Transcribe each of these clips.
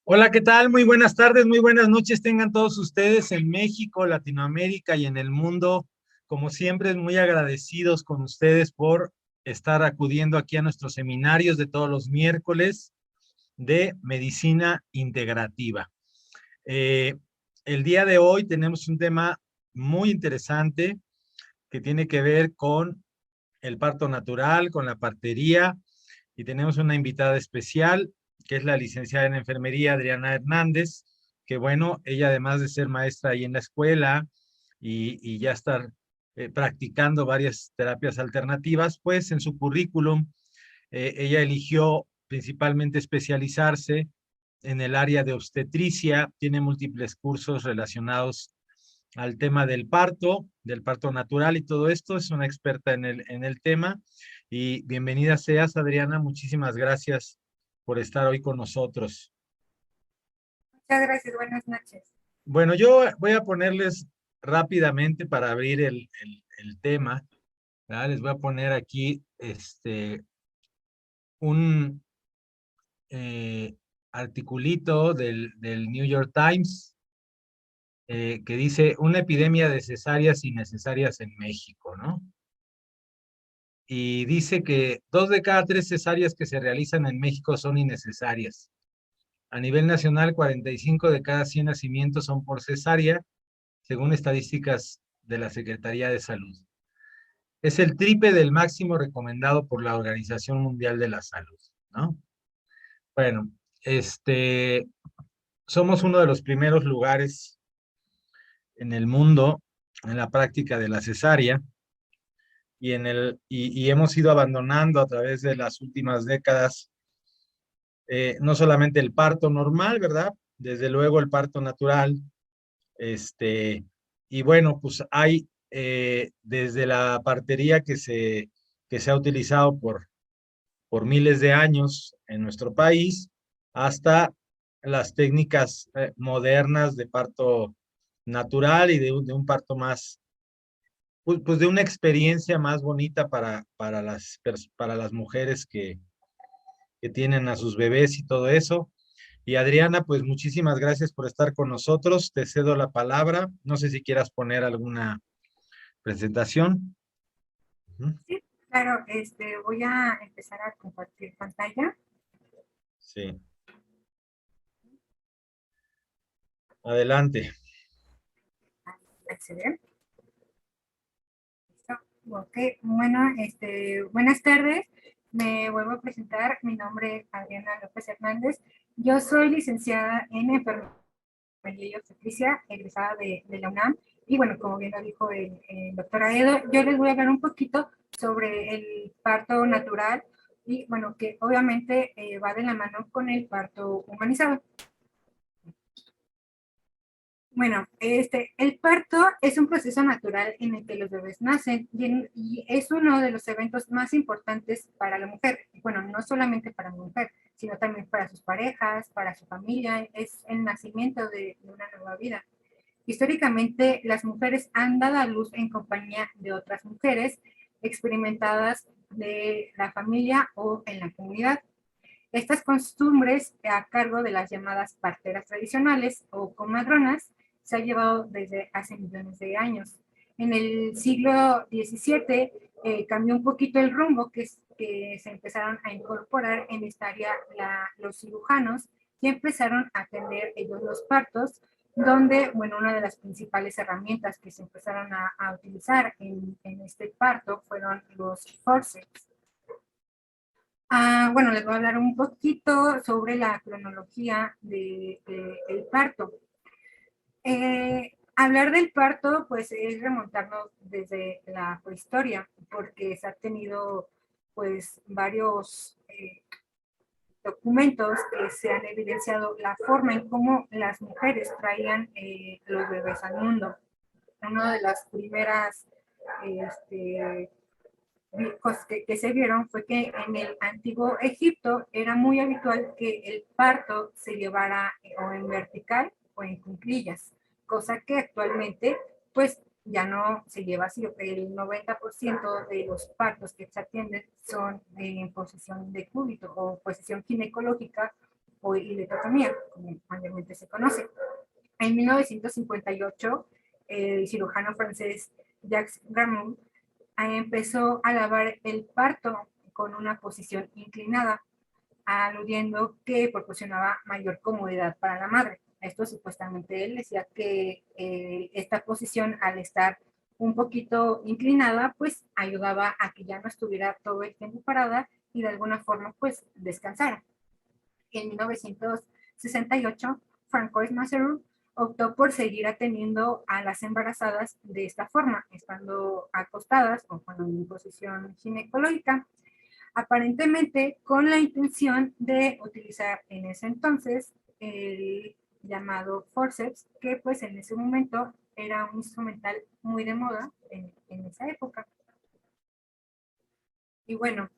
Hola, ¿qué tal? Muy buenas tardes, muy buenas noches tengan todos ustedes en México, Latinoamérica y en el mundo. Como siempre, muy agradecidos con ustedes por estar acudiendo aquí a nuestros seminarios de todos los miércoles de medicina integrativa. Eh, el día de hoy tenemos un tema muy interesante que tiene que ver con el parto natural, con la partería, y tenemos una invitada especial, que es la licenciada en enfermería Adriana Hernández, que bueno, ella además de ser maestra ahí en la escuela y ya estar practicando varias terapias alternativas, pues en su currículum ella eligió principalmente especializarse en el área de obstetricia, tiene múltiples cursos relacionados al tema del parto natural y todo esto, es una experta en el tema. Y bienvenida seas, Adriana, muchísimas gracias por estar hoy con nosotros. Muchas gracias, buenas noches. Bueno, yo voy a ponerles rápidamente para abrir el tema, ¿verdad? Les voy a poner aquí un articulito del New York Times que dice una epidemia de cesáreas innecesarias en México, ¿no? Y dice que 2 de cada 3 cesáreas que se realizan en México son innecesarias. A nivel nacional, 45 de cada 100 nacimientos son por cesárea, según estadísticas de la Secretaría de Salud. Es el triple del máximo recomendado por la Organización Mundial de la Salud, ¿no? Bueno, somos uno de los primeros lugares en el mundo en la práctica de la cesárea y hemos ido abandonando a través de las últimas décadas no solamente el parto normal, ¿verdad? Desde luego el parto natural, este, y bueno, pues hay desde la partería que se ha utilizado por miles de años en nuestro país hasta las técnicas modernas de parto natural y de un parto más, pues de una experiencia más bonita para las mujeres que tienen a sus bebés y todo eso. Y Adriana, pues muchísimas gracias por estar con nosotros. Te cedo la palabra. No sé si quieras poner alguna presentación. Ujú. Sí, claro, voy a empezar a compartir pantalla. Sí, adelante. Acceder. ¿Listo? Ok, bueno, buenas tardes. Me vuelvo a presentar. Mi nombre es Adriana López Hernández. Yo soy licenciada en enfermería y obstetricia, egresada de la UNAM. Y bueno, como bien lo dijo el doctor Aedo, yo les voy a hablar un poquito sobre el parto natural y bueno, que obviamente va de la mano con el parto humanizado. Bueno, el parto es un proceso natural en el que los bebés nacen y es uno de los eventos más importantes para la mujer. Bueno, no solamente para la mujer, sino también para sus parejas, para su familia. Es el nacimiento de una nueva vida. Históricamente, las mujeres han dado a luz en compañía de otras mujeres experimentadas de la familia o en la comunidad. Estas costumbres a cargo de las llamadas parteras tradicionales o comadronas se ha llevado desde hace millones de años. En el siglo XVII cambió un poquito el rumbo que se empezaron a incorporar en esta área los cirujanos y empezaron a atender ellos los partos, donde, bueno, una de las principales herramientas que se empezaron a utilizar en este parto fueron los forceps. Bueno, les voy a hablar un poquito sobre la cronología del parto. Hablar del parto, pues es remontarnos desde la prehistoria, porque se ha tenido, pues, varios documentos que se han evidenciado la forma en cómo las mujeres traían los bebés al mundo. Una de las primeras que se vieron fue que en el antiguo Egipto era muy habitual que el parto se llevara o en vertical o en cuclillas, cosa que actualmente pues ya no se lleva así. El 90% de los partos que se atienden son en posición de cúbito o posición ginecológica o ileotomía, como mayormente se conoce. En 1958, el cirujano francés Jacques Ramond empezó a lavar el parto con una posición inclinada, aludiendo que proporcionaba mayor comodidad para la madre. Esto supuestamente él decía que esta posición, al estar un poquito inclinada, pues ayudaba a que ya no estuviera todo el tiempo parada y de alguna forma pues descansara. En 1968, Francois Mazeroux optó por seguir atendiendo a las embarazadas de esta forma, estando acostadas o en posición ginecológica, aparentemente con la intención de utilizar en ese entonces el llamado forceps, que pues en ese momento era un instrumental muy de moda en esa época. Y bueno,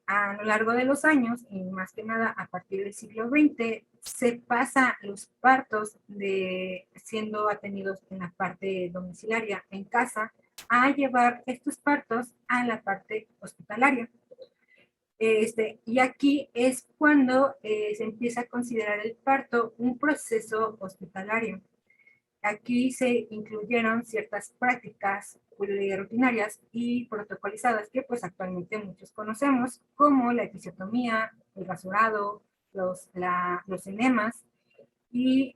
a lo largo de los años, y más que nada a partir del siglo XX, se pasa los partos de siendo atendidos en la parte domiciliaria, en casa, a llevar estos partos a la parte hospitalaria. Y aquí es cuando se empieza a considerar el parto un proceso hospitalario. Aquí se incluyeron ciertas prácticas rutinarias y protocolizadas que pues actualmente muchos conocemos, como la episiotomía, el rasurado, los enemas, y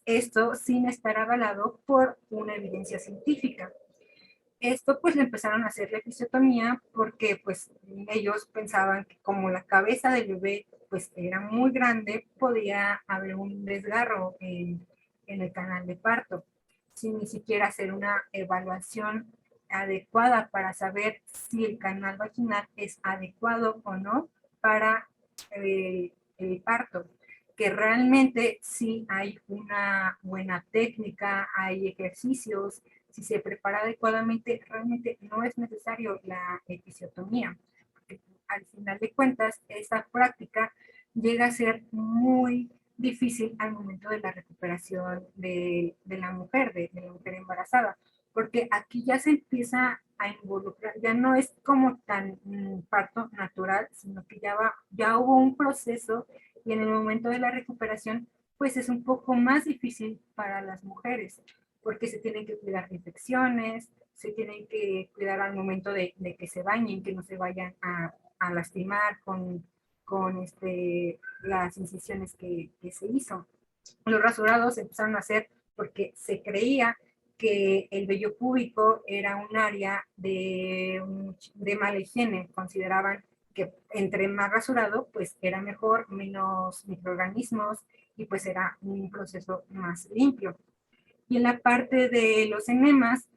esto sin estar avalado por una evidencia científica. Esto pues le empezaron a hacer la episiotomía porque pues ellos pensaban que como la cabeza del bebé pues era muy grande, podía haber un desgarro en el canal de parto, sin ni siquiera hacer una evaluación adecuada para saber si el canal vaginal es adecuado o no para el parto, que realmente sí hay una buena técnica, hay ejercicios, si se prepara adecuadamente, realmente no es necesario la episiotomía, porque al final de cuentas, esa práctica llega a ser muy difícil al momento de la recuperación de la mujer, de la mujer embarazada, porque aquí ya se empieza a involucrar, ya no es como tan parto natural, sino que ya hubo un proceso y en el momento de la recuperación, pues es un poco más difícil para las mujeres, porque se tienen que cuidar de infecciones, se tienen que cuidar al momento de que se bañen, que no se vayan a lastimar con las incisiones que se hizo. Los rasurados se empezaron a hacer porque se creía que el vello púbico era un área de mala higiene. Consideraban que entre más rasurado, pues era mejor, menos microorganismos y pues era un proceso más limpio. Y en la parte de los enemas,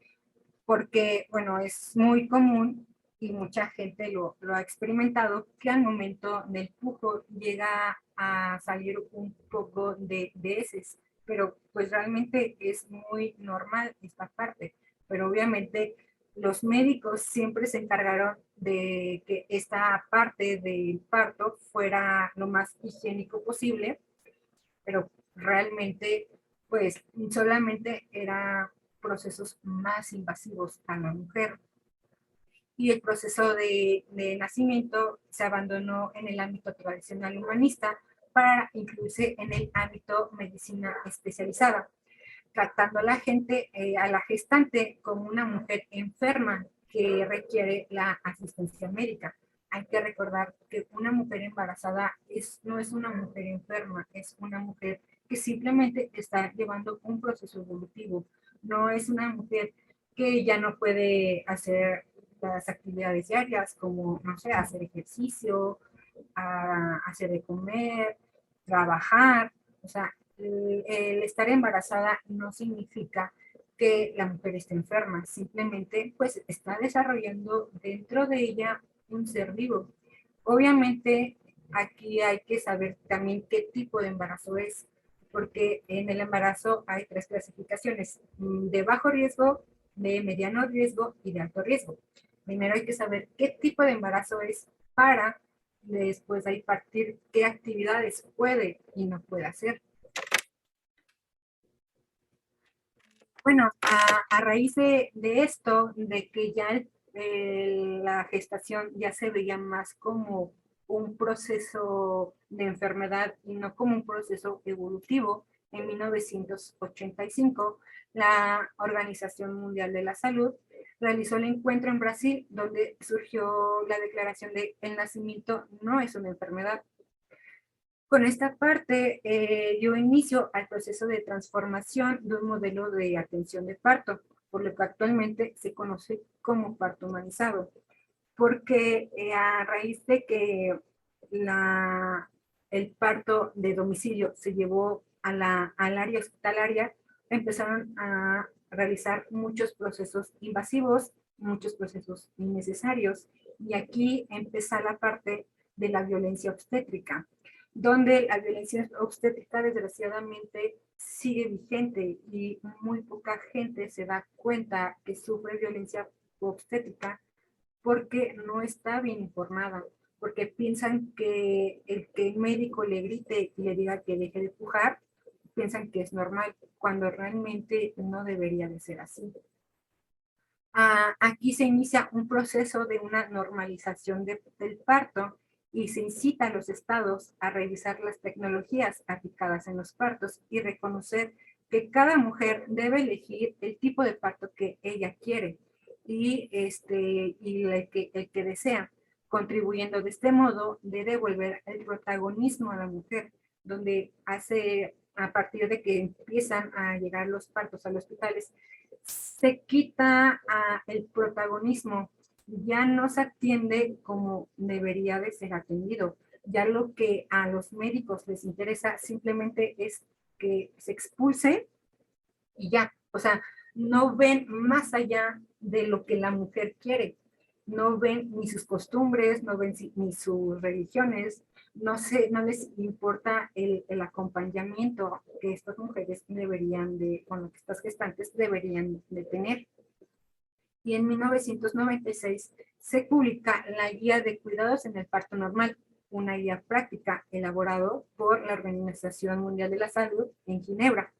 porque, bueno, es muy común y mucha gente lo ha experimentado, que al momento del pujo llega a salir un poco de heces, pero pues realmente es muy normal esta parte, pero obviamente los médicos siempre se encargaron de que esta parte del parto fuera lo más higiénico posible, pero realmente pues solamente eran procesos más invasivos a la mujer. Y el proceso de nacimiento se abandonó en el ámbito tradicional humanista para incluirse en el ámbito medicina especializada, tratando a la gente, a la gestante como una mujer enferma que requiere la asistencia médica. Hay que recordar que una mujer embarazada no es una mujer enferma, es una mujer que simplemente está llevando un proceso evolutivo. No es una mujer que ya no puede hacer las actividades diarias como, no sé, hacer ejercicio, hacer de comer, trabajar. O sea, el estar embarazada no significa que la mujer esté enferma, simplemente pues está desarrollando dentro de ella un ser vivo. Obviamente aquí hay que saber también qué tipo de embarazo es, porque en el embarazo hay tres clasificaciones: de bajo riesgo, de mediano riesgo y de alto riesgo. Primero hay que saber qué tipo de embarazo es para después de ahí partir qué actividades puede y no puede hacer. Bueno, a raíz de esto, de que ya la gestación ya se veía más como un proceso de enfermedad y no como un proceso evolutivo. En 1985, la Organización Mundial de la Salud realizó el encuentro en Brasil, donde surgió la declaración de el nacimiento no es una enfermedad. Con esta parte dio inicio al proceso de transformación de un modelo de atención de parto, por lo que actualmente se conoce como parto humanizado, porque a raíz de que el parto de domicilio se llevó al área hospitalaria, empezaron a realizar muchos procesos invasivos, muchos procesos innecesarios, y aquí empieza la parte de la violencia obstétrica, donde la violencia obstétrica desgraciadamente sigue vigente y muy poca gente se da cuenta que sufre violencia obstétrica porque no está bien informada, porque piensan que el médico le grite y le diga que deje de pujar, piensan que es normal, cuando realmente no debería de ser así. Aquí se inicia un proceso de una normalización del parto y se incita a los estados a revisar las tecnologías aplicadas en los partos y reconocer que cada mujer debe elegir el tipo de parto que ella quiere y el que desea, contribuyendo de este modo de devolver el protagonismo a la mujer, donde a partir de que empiezan a llegar los partos a los hospitales, se quita el protagonismo, ya no se atiende como debería de ser atendido. Ya lo que a los médicos les interesa simplemente es que se expulse y ya. O sea, no ven más allá de lo que la mujer quiere. No ven ni sus costumbres, no ven ni sus religiones, no les importa el acompañamiento que estas mujeres deberían de, bueno, que estas gestantes deberían de tener. Y en 1996 se publica la Guía de Cuidados en el Parto Normal, una guía práctica elaborado por la Organización Mundial de la Salud en Ginebra.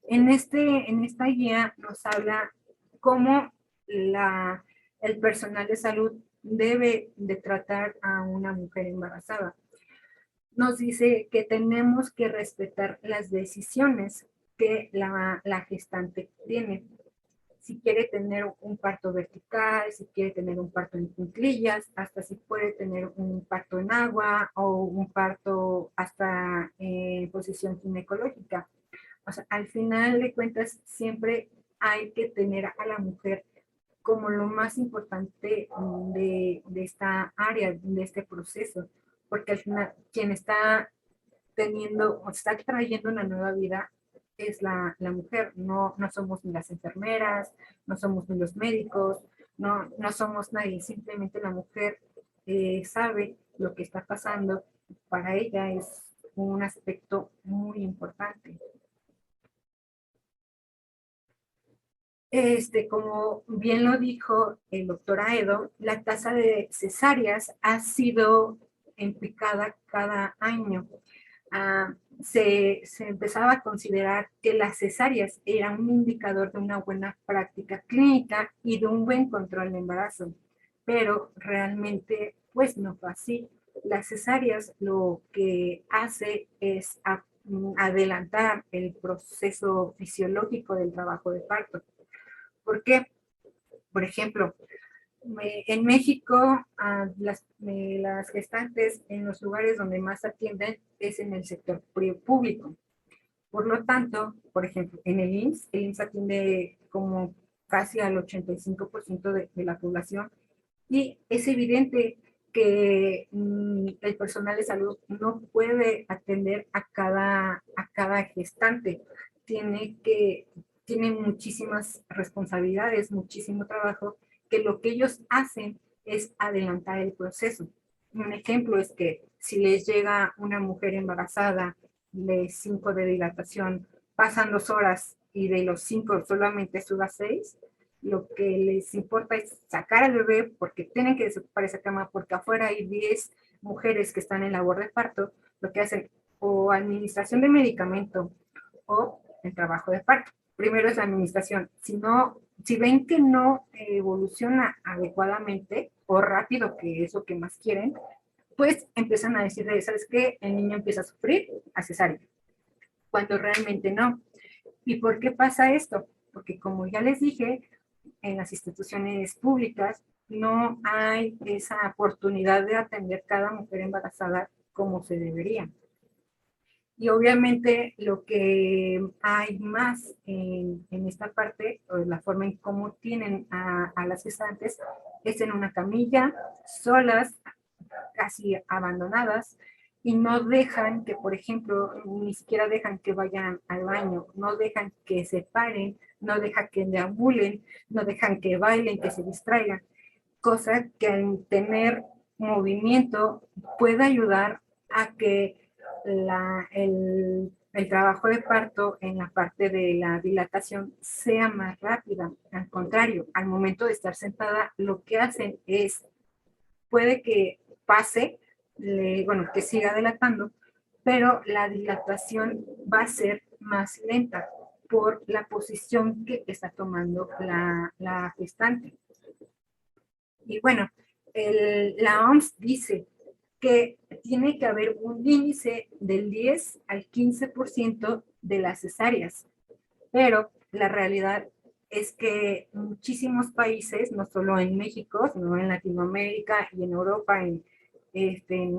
En esta guía nos habla cómo el personal de salud debe de tratar a una mujer embarazada. Nos dice que tenemos que respetar las decisiones que la gestante tiene. Si quiere tener un parto vertical, si quiere tener un parto en cuclillas, hasta si puede tener un parto en agua o un parto hasta en posición ginecológica. O sea, al final de cuentas, siempre hay que tener a la mujer como lo más importante de esta área, de este proceso, porque al final quien está teniendo o está trayendo una nueva vida es la mujer, no somos ni las enfermeras, no somos ni los médicos, no somos nadie, simplemente la mujer sabe lo que está pasando, para ella es un aspecto muy importante. Como bien lo dijo el doctor Aedo, la tasa de cesáreas ha sido en picada cada año. Se empezaba a considerar que las cesáreas eran un indicador de una buena práctica clínica y de un buen control de embarazo, pero realmente pues no fue así. Las cesáreas lo que hace es adelantar el proceso fisiológico del trabajo de parto. ¿Por qué? Por ejemplo, en México, las gestantes en los lugares donde más atienden es en el sector público. Por lo tanto, por ejemplo, en el IMSS atiende como casi al 85% de la población y es evidente que el personal de salud no puede atender a cada gestante. Tiene muchísimas responsabilidades, muchísimo trabajo, que lo que ellos hacen es adelantar el proceso. Un ejemplo es que si les llega una mujer embarazada de 5 de dilatación, pasan 2 horas y de los 5 solamente suba 6, lo que les importa es sacar al bebé porque tienen que desocupar esa cama porque afuera hay 10 mujeres que están en labor de parto, lo que hacen o administración de medicamento o el trabajo de parto. Primero es la administración. Si ven que no evoluciona adecuadamente o rápido, que es lo que más quieren, pues empiezan a decir, ¿sabes qué? El niño empieza a sufrir a cesárea, cuando realmente no. ¿Y por qué pasa esto? Porque como ya les dije, en las instituciones públicas no hay esa oportunidad de atender cada mujer embarazada como se debería. Y obviamente lo que hay más en esta parte, o la forma en cómo tienen a las gestantes, es en una camilla, solas, casi abandonadas, y no dejan que, por ejemplo, ni siquiera dejan que vayan al baño, no dejan que se paren, no dejan que deambulen, no dejan que bailen, que se distraigan, cosa que al tener movimiento puede ayudar a que el trabajo de parto en la parte de la dilatación sea más rápida. Al contrario, al momento de estar sentada, lo que hacen es, puede que pase, bueno, que siga dilatando, pero la dilatación va a ser más lenta por la posición que está tomando la gestante. Y bueno, la OMS dice que tiene que haber un índice del 10 al 15% de las cesáreas, pero la realidad es que muchísimos países, no solo en México, sino en Latinoamérica y en Europa, en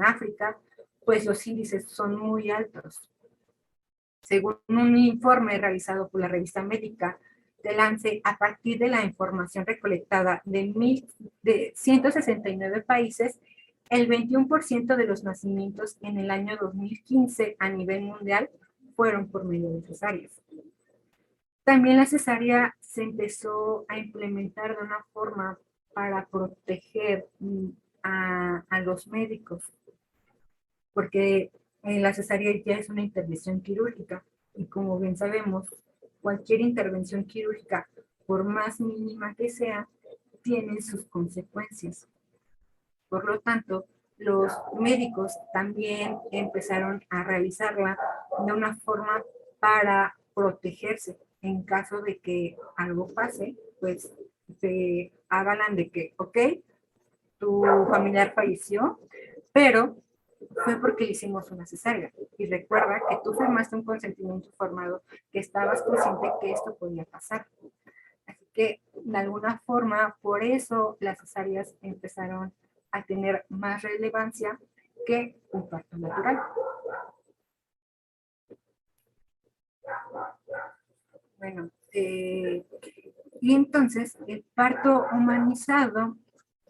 África, pues los índices son muy altos. Según un informe realizado por la revista médica de Lance, a partir de la información recolectada de 169 países, el 21% de los nacimientos en el año 2015 a nivel mundial fueron por medio de cesáreas. También la cesárea se empezó a implementar de una forma para proteger a los médicos, porque la cesárea ya es una intervención quirúrgica y como bien sabemos, cualquier intervención quirúrgica, por más mínima que sea, tiene sus consecuencias. Por lo tanto, los médicos también empezaron a realizarla de una forma para protegerse. En caso de que algo pase, pues se avalan de que, ok, tu familiar falleció, pero fue porque le hicimos una cesárea. Y recuerda que tú firmaste un consentimiento informado, que estabas consciente que esto podía pasar. Así que, de alguna forma, por eso las cesáreas empezaron a tener más relevancia que un parto natural. Bueno, y entonces el parto humanizado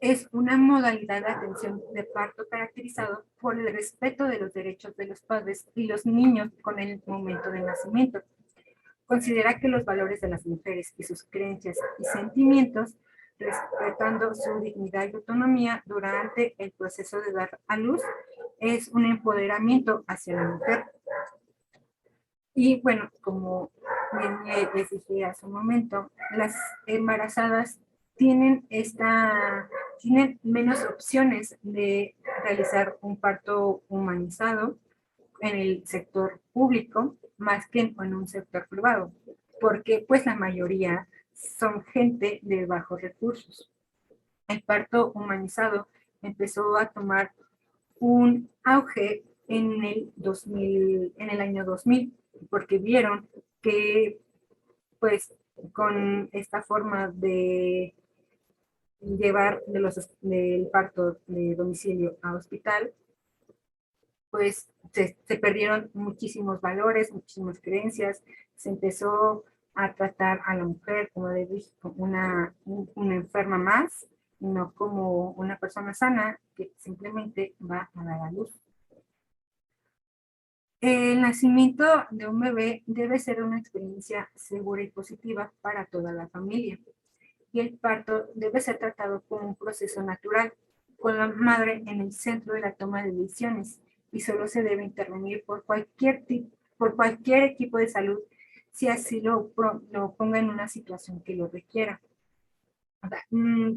es una modalidad de atención de parto caracterizado por el respeto de los derechos de los padres y los niños con el momento del nacimiento. Considera que los valores de las mujeres y sus creencias y sentimientos, respetando su dignidad y autonomía durante el proceso de dar a luz, es un empoderamiento hacia la mujer. Y bueno, como bien les dije hace un momento, las embarazadas tienen menos opciones de realizar un parto humanizado en el sector público más que en un sector privado, porque pues la mayoría son gente de bajos recursos. El parto humanizado empezó a tomar un auge en el año 2000, porque vieron que pues con esta forma de llevar del parto de domicilio a hospital, pues se perdieron muchísimos valores, muchísimas creencias, se empezó a tratar a la mujer, como les dije, como una enferma más, no como una persona sana que simplemente va a dar a luz. El nacimiento de un bebé debe ser una experiencia segura y positiva para toda la familia. Y el parto debe ser tratado como un proceso natural, con la madre en el centro de la toma de decisiones, y solo se debe intervenir por cualquier equipo de salud si así lo ponga en una situación que lo requiera. O sea,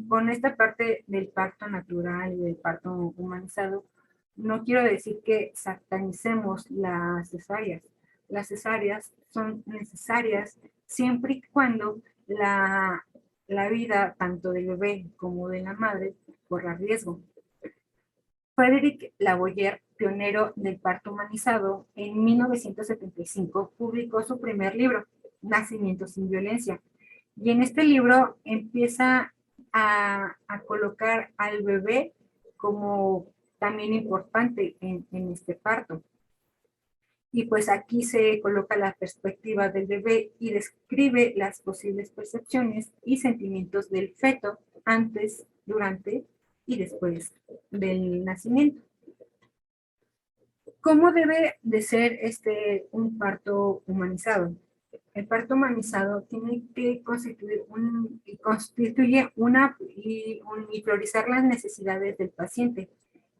con esta parte del parto natural y del parto humanizado, no quiero decir que satanicemos las cesáreas. Las cesáreas son necesarias siempre y cuando la vida tanto del bebé como de la madre corra riesgo. Frédéric Lavoyer, pionero del parto humanizado, en 1975 publicó su primer libro, Nacimiento sin violencia. Y en este libro empieza a colocar al bebé como también importante en este parto. Y pues aquí se coloca la perspectiva del bebé y describe las posibles percepciones y sentimientos del feto antes, durante y después del nacimiento. ¿Cómo debe de ser un parto humanizado? El parto humanizado tiene que constituye y priorizar las necesidades del paciente,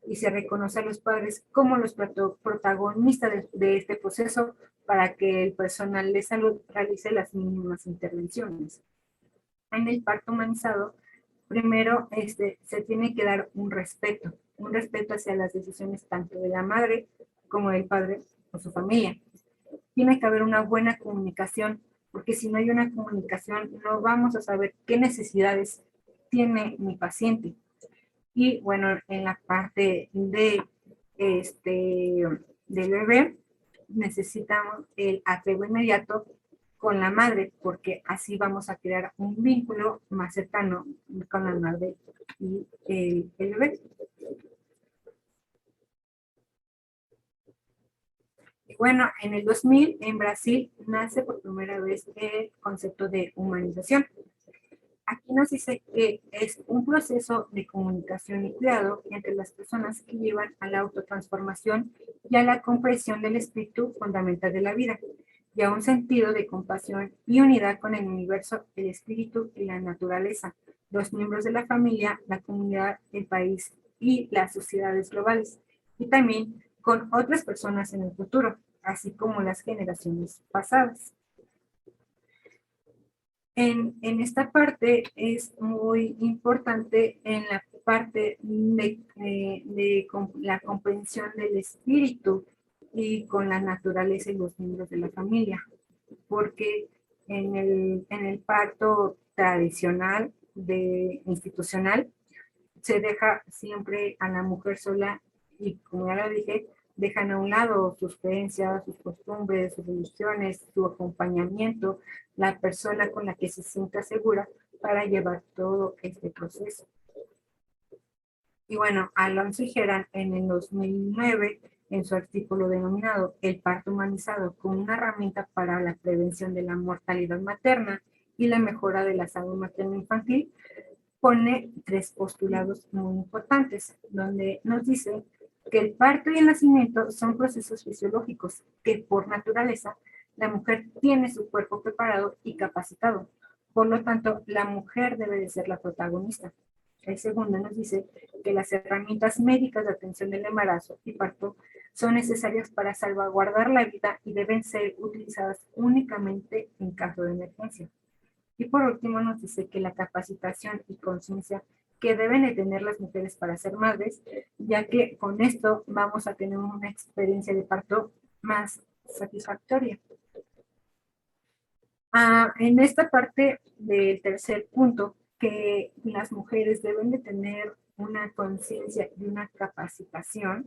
y se reconoce a los padres como los protagonistas de este proceso para que el personal de salud realice las mínimas intervenciones. En el parto humanizado, primero se tiene que dar un respeto hacia las decisiones tanto de la madre como del padre o su familia. Tiene que haber una buena comunicación, porque si no hay una comunicación no vamos a saber qué necesidades tiene mi paciente. Y bueno, en la parte del bebé necesitamos el apego inmediato con la madre, porque así vamos a crear un vínculo más cercano con la madre y el bebé. Bueno, en el 2000 en Brasil nace por primera vez el concepto de humanización. Aquí nos dice que es un proceso de comunicación y cuidado entre las personas que llevan a la autotransformación y a la comprensión del espíritu fundamental de la vida, y a un sentido de compasión y unidad con el universo, el espíritu y la naturaleza, los miembros de la familia, la comunidad, el país y las sociedades globales, y también con otras personas en el futuro, así como las generaciones pasadas. En esta parte es muy importante en la parte de la comprensión del espíritu y con la naturaleza y los miembros de la familia, porque en el parto tradicional institucional se deja siempre a la mujer sola, y como ya lo dije, dejan a un lado sus creencias, sus costumbres, sus religiones, su acompañamiento, la persona con la que se sienta segura para llevar todo este proceso. Y bueno, Alonso y Geran en el 2009, en su artículo denominado El parto humanizado como una herramienta para la prevención de la mortalidad materna y la mejora de la salud materno-infantil, pone 3 postulados muy importantes, donde nos dice que el parto y el nacimiento son procesos fisiológicos que por naturaleza la mujer tiene su cuerpo preparado y capacitado. Por lo tanto, la mujer debe de ser la protagonista. El segundo nos dice que las herramientas médicas de atención del embarazo y parto son necesarias para salvaguardar la vida y deben ser utilizadas únicamente en caso de emergencia. Y por último nos dice que la capacitación y conciencia que deben de tener las mujeres para ser madres, ya que con esto vamos a tener una experiencia de parto más satisfactoria. En esta parte del tercer punto, que las mujeres deben de tener una conciencia y una capacitación,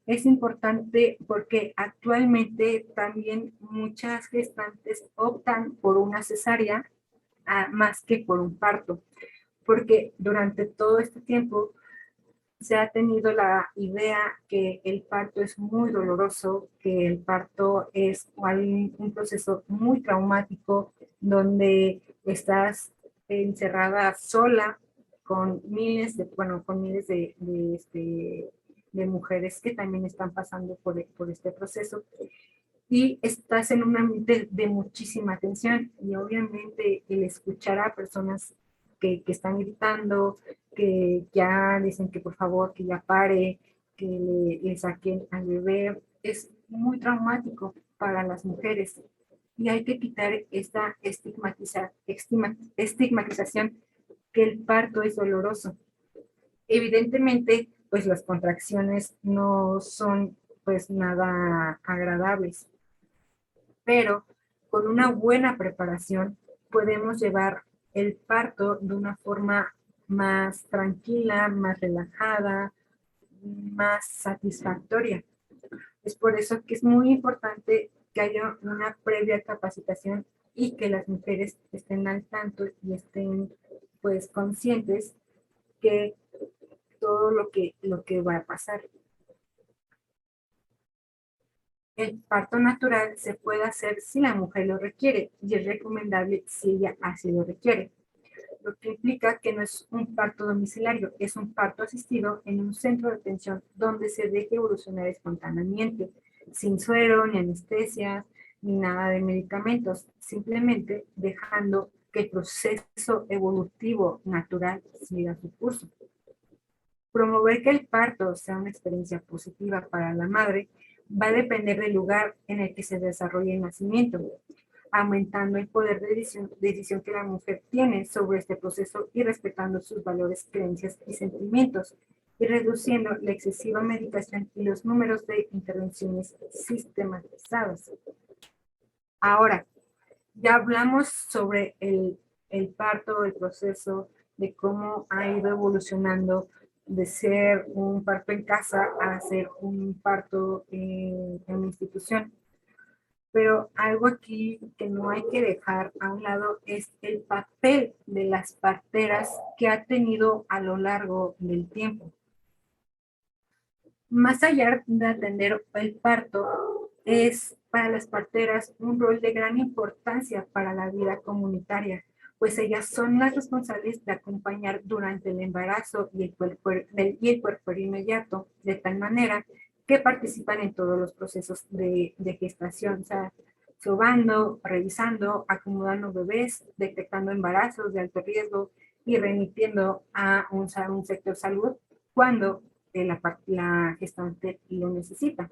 es importante porque actualmente también muchas gestantes optan por una cesárea más que por un parto, porque durante todo este tiempo se ha tenido la idea que el parto es muy doloroso, que el parto es un proceso muy traumático, donde estás encerrada sola con miles de mujeres que también están pasando por este proceso, y estás en un ambiente de muchísima tensión, y obviamente el escuchar a personas que están gritando, que ya dicen que por favor, que ya pare, que le saquen al bebé, es muy traumático para las mujeres, y hay que quitar esta estigmatización que el parto es doloroso. Evidentemente, pues las contracciones no son pues nada agradables, pero con una buena preparación podemos llevar el parto de una forma más tranquila, más relajada, más satisfactoria. Es por eso que es muy importante que haya una previa capacitación y que las mujeres estén al tanto y estén pues conscientes que todo lo que va a pasar. El parto natural se puede hacer si la mujer lo requiere y es recomendable si ella así lo requiere, lo que implica que no es un parto domiciliario, es un parto asistido en un centro de atención donde se deje evolucionar espontáneamente, sin suero, ni anestesias, ni nada de medicamentos, simplemente dejando que el proceso evolutivo natural siga su curso. Promover que el parto sea una experiencia positiva para la madre va a depender del lugar en el que se desarrolle el nacimiento, aumentando el poder de decisión que la mujer tiene sobre este proceso y respetando sus valores, creencias y sentimientos, y reduciendo la excesiva medicación y los números de intervenciones sistematizadas. Ahora, ya hablamos sobre el parto, el proceso, de cómo ha ido evolucionando de ser un parto en casa a ser un parto en una institución. Pero algo aquí que no hay que dejar a un lado es el papel de las parteras que ha tenido a lo largo del tiempo. Más allá de atender el parto, es para las parteras un rol de gran importancia para la vida comunitaria, pues ellas son las responsables de acompañar durante el embarazo y el puerperio inmediato, de tal manera que participan en todos los procesos de gestación, o sea, sobando, revisando, acomodando bebés, detectando embarazos de alto riesgo y remitiendo a un sector salud cuando la gestante lo necesita.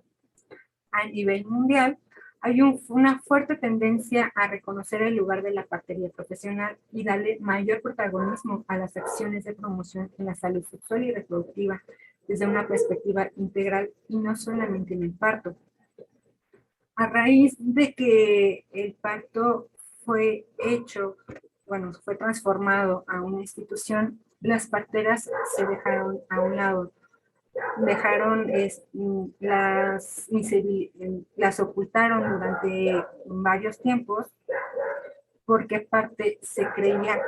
A nivel mundial, hay una fuerte tendencia a reconocer el lugar de la partería profesional y darle mayor protagonismo a las acciones de promoción en la salud sexual y reproductiva desde una perspectiva integral y no solamente en el parto. A raíz de que el parto fue hecho, bueno, fue transformado a una institución, las parteras se dejaron a un lado, dejaron las ocultaron durante varios tiempos porque aparte se creía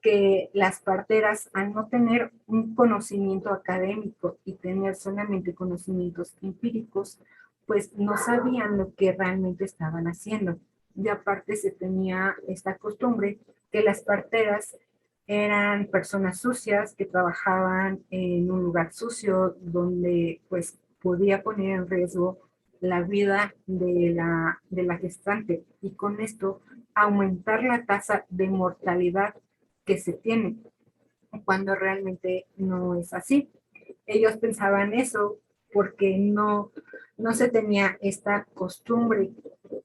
que las parteras, al no tener un conocimiento académico y tener solamente conocimientos empíricos, pues no sabían lo que realmente estaban haciendo. Y aparte se tenía esta costumbre que las parteras eran personas sucias que trabajaban en un lugar sucio donde pues podía poner en riesgo la vida de la gestante y con esto aumentar la tasa de mortalidad que se tiene, cuando realmente no es así. Ellos pensaban eso porque no se tenía esta costumbre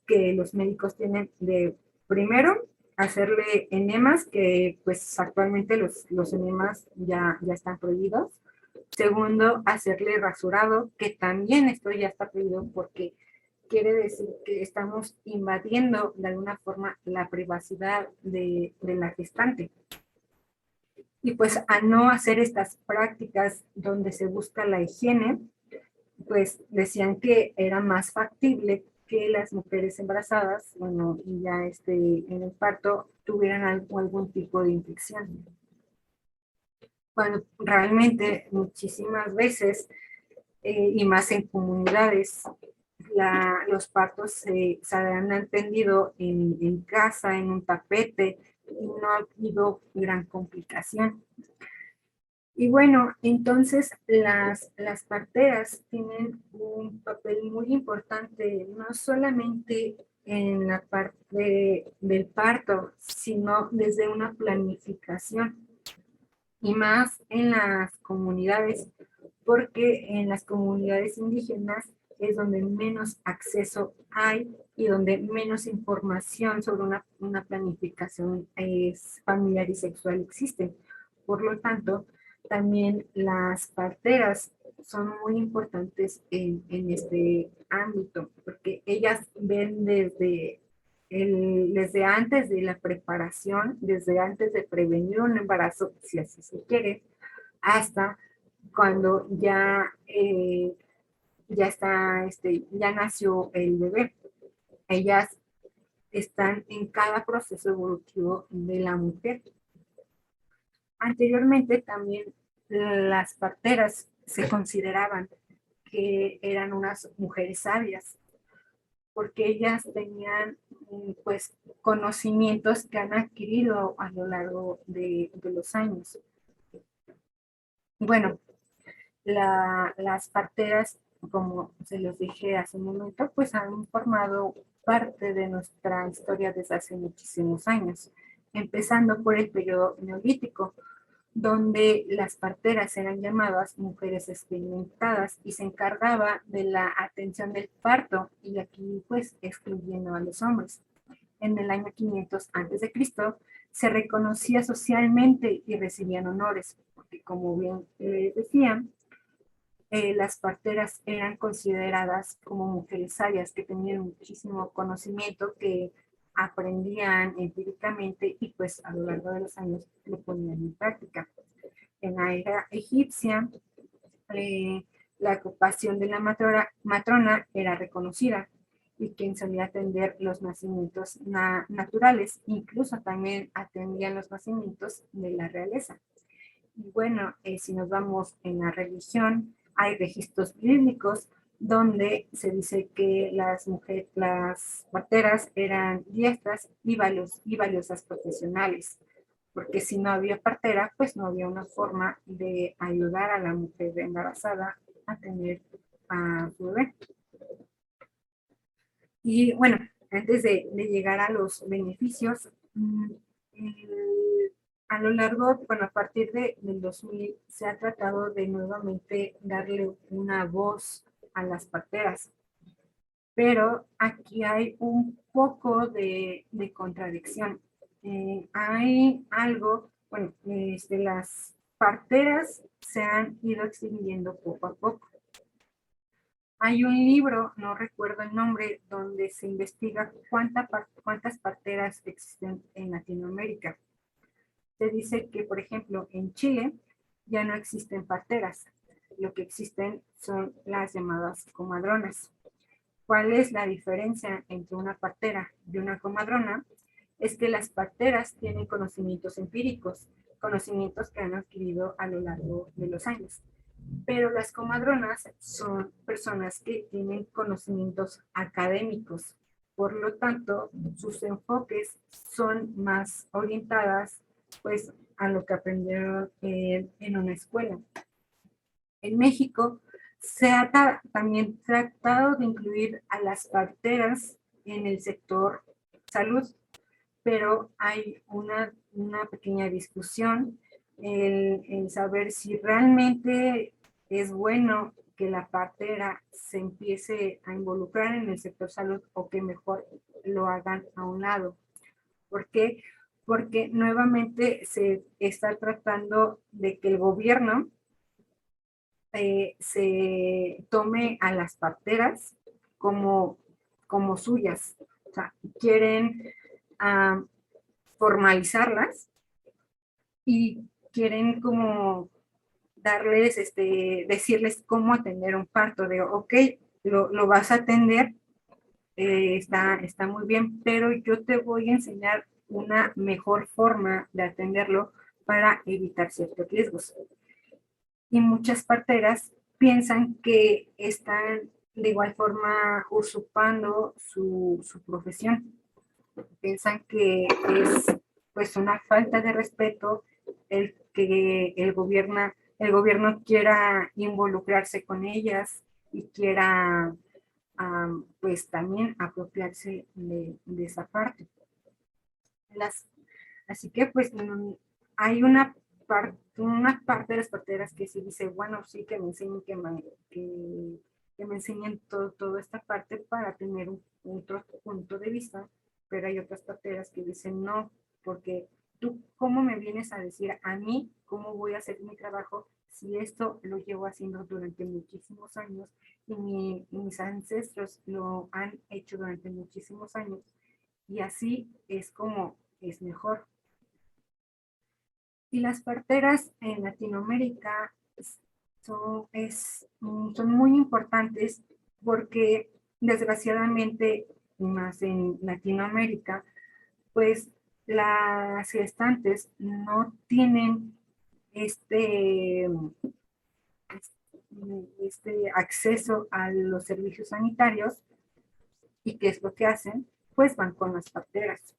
que los médicos tienen de, primero, hacerle enemas, que pues actualmente los enemas ya están prohibidos. Segundo, hacerle rasurado, que también esto ya está prohibido porque quiere decir que estamos invadiendo de alguna forma la privacidad de la gestante. Y pues a no hacer estas prácticas donde se busca la higiene, pues decían que era más factible que las mujeres embarazadas, bueno, y ya en el parto, tuvieran algún tipo de infección. Cuando realmente muchísimas veces, y más en comunidades, los partos se han atendido en casa, en un tapete, y no ha habido gran complicación. Y bueno, entonces las parteras tienen un papel muy importante, no solamente en la parte del parto, sino desde una planificación y más en las comunidades, porque en las comunidades indígenas es donde menos acceso hay y donde menos información sobre una planificación familiar y sexual existe. Por lo tanto, también las parteras son muy importantes en este ámbito, porque ellas ven desde antes de la preparación, desde antes de prevenir un embarazo, si así se quiere, hasta cuando ya nació el bebé. Ellas están en cada proceso evolutivo de la mujer. Anteriormente también las parteras se consideraban que eran unas mujeres sabias, porque ellas tenían pues conocimientos que han adquirido a lo largo de los años. Bueno, las parteras, como se los dije hace un momento, pues han formado parte de nuestra historia desde hace muchísimos años, empezando por el periodo neolítico, donde las parteras eran llamadas mujeres experimentadas y se encargaba de la atención del parto, y aquí pues excluyendo a los hombres. En el año 500 a.C., se reconocía socialmente y recibían honores, porque como bien decían, las parteras eran consideradas como mujeres sabias que tenían muchísimo conocimiento, que aprendían empíricamente y pues a lo largo de los años lo ponían en práctica. En la era egipcia, eh, la ocupación de la matrona era reconocida, y quien solía atender los nacimientos naturales, incluso también atendían los nacimientos de la realeza. Y bueno, si nos vamos en la religión, hay registros bíblicos donde se dice que las parteras eran diestras y valiosas profesionales, porque si no había partera, pues no había una forma de ayudar a la mujer embarazada a tener a su bebé. Y bueno, antes de llegar a los beneficios, a lo largo, bueno, a partir del 2000 se ha tratado de nuevamente darle una voz a las parteras, pero aquí hay un poco de contradicción. Hay algo, bueno, las parteras se han ido extinguiendo poco a poco. Hay un libro, no recuerdo el nombre, donde se investiga cuántas parteras existen en Latinoamérica. Se dice que, por ejemplo, en Chile ya no existen parteras. Lo que existen son las llamadas comadronas. ¿Cuál es la diferencia entre una partera y una comadrona? Es que las parteras tienen conocimientos empíricos, conocimientos que han adquirido a lo largo de los años. Pero las comadronas son personas que tienen conocimientos académicos. Por lo tanto, sus enfoques son más orientadas pues a lo que aprendieron en una escuela. En México se ha también tratado de incluir a las parteras en el sector salud, pero hay una pequeña discusión en saber si realmente es bueno que la partera se empiece a involucrar en el sector salud, o que mejor lo hagan a un lado. ¿Por qué? Porque nuevamente se está tratando de que el gobierno se tome a las parteras como suyas. O sea, quieren formalizarlas y quieren como darles, decirles cómo atender un parto, de ok, lo vas a atender, está muy bien, pero yo te voy a enseñar una mejor forma de atenderlo para evitar ciertos riesgos. Y muchas parteras piensan que están de igual forma usurpando su profesión. Piensan que es pues una falta de respeto el que el gobierno quiera involucrarse con ellas y quiera pues también apropiarse de esa parte. Así que pues hay una parte de las parteras que sí dice, bueno, sí, que me enseñen, que me enseñen toda esta parte para tener un otro punto de vista, pero hay otras parteras que dicen no, porque tú, ¿cómo me vienes a decir a mí cómo voy a hacer mi trabajo si esto lo llevo haciendo durante muchísimos años y mis ancestros lo han hecho durante muchísimos años, y así es como es mejor? Y las parteras en Latinoamérica son muy importantes porque desgraciadamente, más en Latinoamérica, pues las gestantes no tienen este, este acceso a los servicios sanitarios. ¿Y qué es lo que hacen? Pues van con las parteras.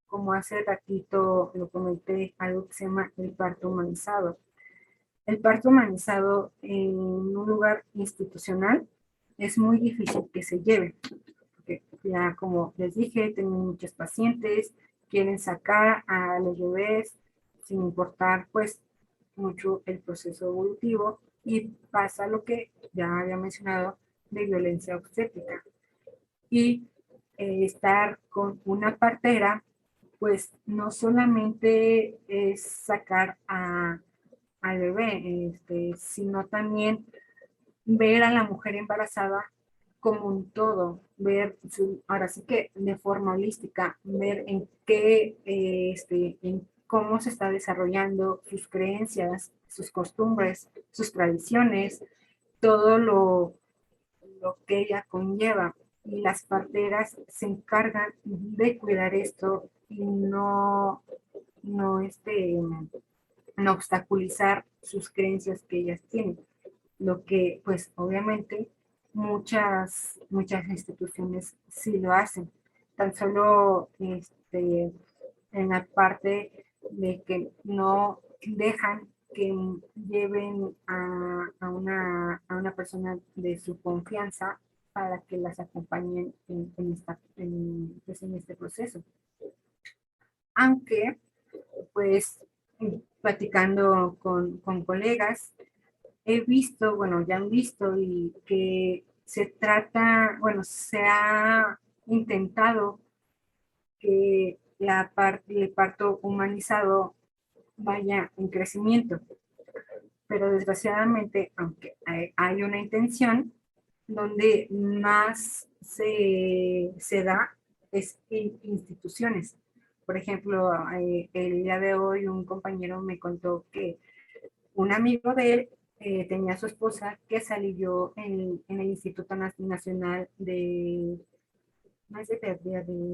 Como hace ratito lo comenté, algo que se llama el parto humanizado. El parto humanizado en un lugar institucional es muy difícil que se lleve. Porque ya como les dije, tengo muchos pacientes, quieren sacar a los bebés sin importar pues mucho el proceso evolutivo y pasa lo que ya había mencionado de violencia obstétrica. Y estar con una partera, pues no solamente es sacar al bebé, sino también ver a la mujer embarazada como un todo, ver ahora sí que de forma holística, ver en qué, en cómo se está desarrollando sus creencias, sus costumbres, sus tradiciones, todo lo que ella conlleva. Y las parteras se encargan de cuidar esto y no, no obstaculizar sus creencias que ellas tienen. Lo que, pues, obviamente, muchas instituciones sí lo hacen. Tan solo en la parte de que no dejan que lleven a una persona de su confianza para que las acompañen pues, en este proceso. Aunque, pues, platicando con colegas, he visto, bueno, ya han visto y que se trata, bueno, se ha intentado que el parto humanizado vaya en crecimiento, pero desgraciadamente, aunque hay una intención, donde más se da es en instituciones. Por ejemplo, el día de hoy un compañero me contó que un amigo de él tenía a su esposa que salió en el Instituto Nacional de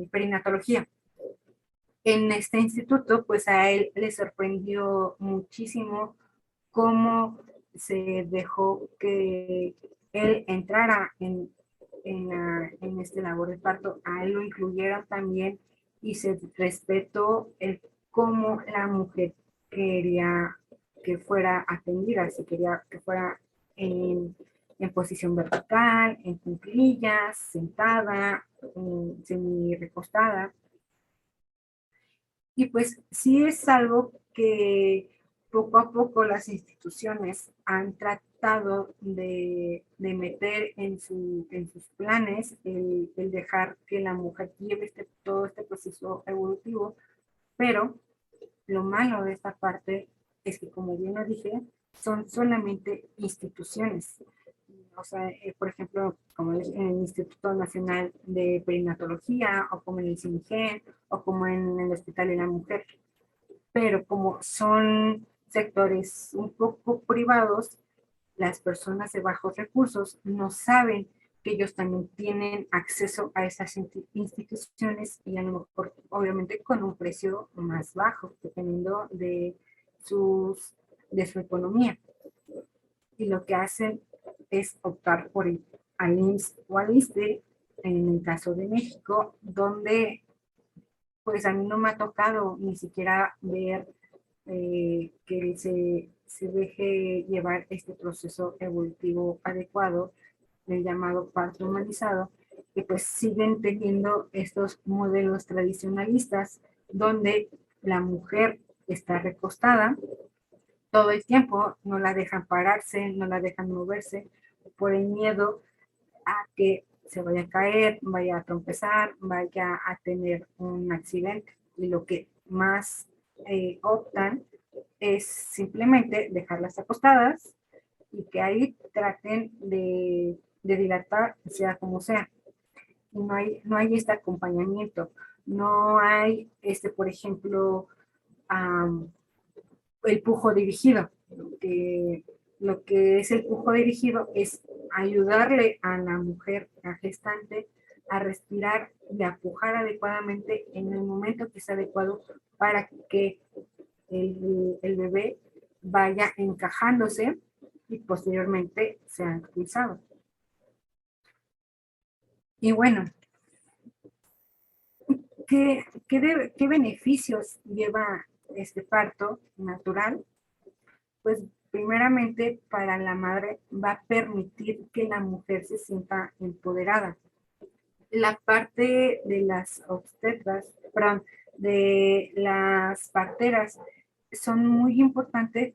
Perinatología. En este instituto, pues a él le sorprendió muchísimo cómo se dejó que él entrara en este labor de parto, a él lo incluyeron también y se respetó el cómo la mujer quería que fuera atendida, si quería que fuera en posición vertical, en cuclillas, sentada, semi recostada. Y pues sí es algo que poco a poco las instituciones han tratado de meter en sus planes el dejar que la mujer lleve todo este proceso evolutivo, pero lo malo de esta parte es que, como bien lo dije, son solamente instituciones. O sea, por ejemplo, como en el Instituto Nacional de Perinatología, o como en el CINIGEN, o como en el Hospital de la Mujer. Pero como son sectores un poco privados, las personas de bajos recursos no saben que ellos también tienen acceso a esas instituciones y a lo mejor, obviamente, con un precio más bajo, dependiendo de su economía. Y lo que hacen es optar por ir al IMSS o al ISSSTE, en el caso de México, donde pues a mí no me ha tocado ni siquiera ver que se deje llevar este proceso evolutivo adecuado, el llamado parto humanizado, que pues siguen teniendo estos modelos tradicionalistas donde la mujer está recostada todo el tiempo, no la dejan pararse, no la dejan moverse por el miedo a que se vaya a caer, vaya a tropezar, vaya a tener un accidente. Y lo que más optan es simplemente dejarlas acostadas y que ahí traten de dilatar, sea como sea. Y no hay este acompañamiento, no hay, por ejemplo, el pujo dirigido, que Lo que es el pujo dirigido es ayudarle a la mujer, a gestante, a respirar y a pujar adecuadamente en el momento que es adecuado para que el bebé vaya encajándose y posteriormente sea expulsado. Y bueno, ¿qué beneficios lleva este parto natural? Pues primeramente para la madre va a permitir que la mujer se sienta empoderada. La parte de las obstetras, perdón, de las parteras son muy importantes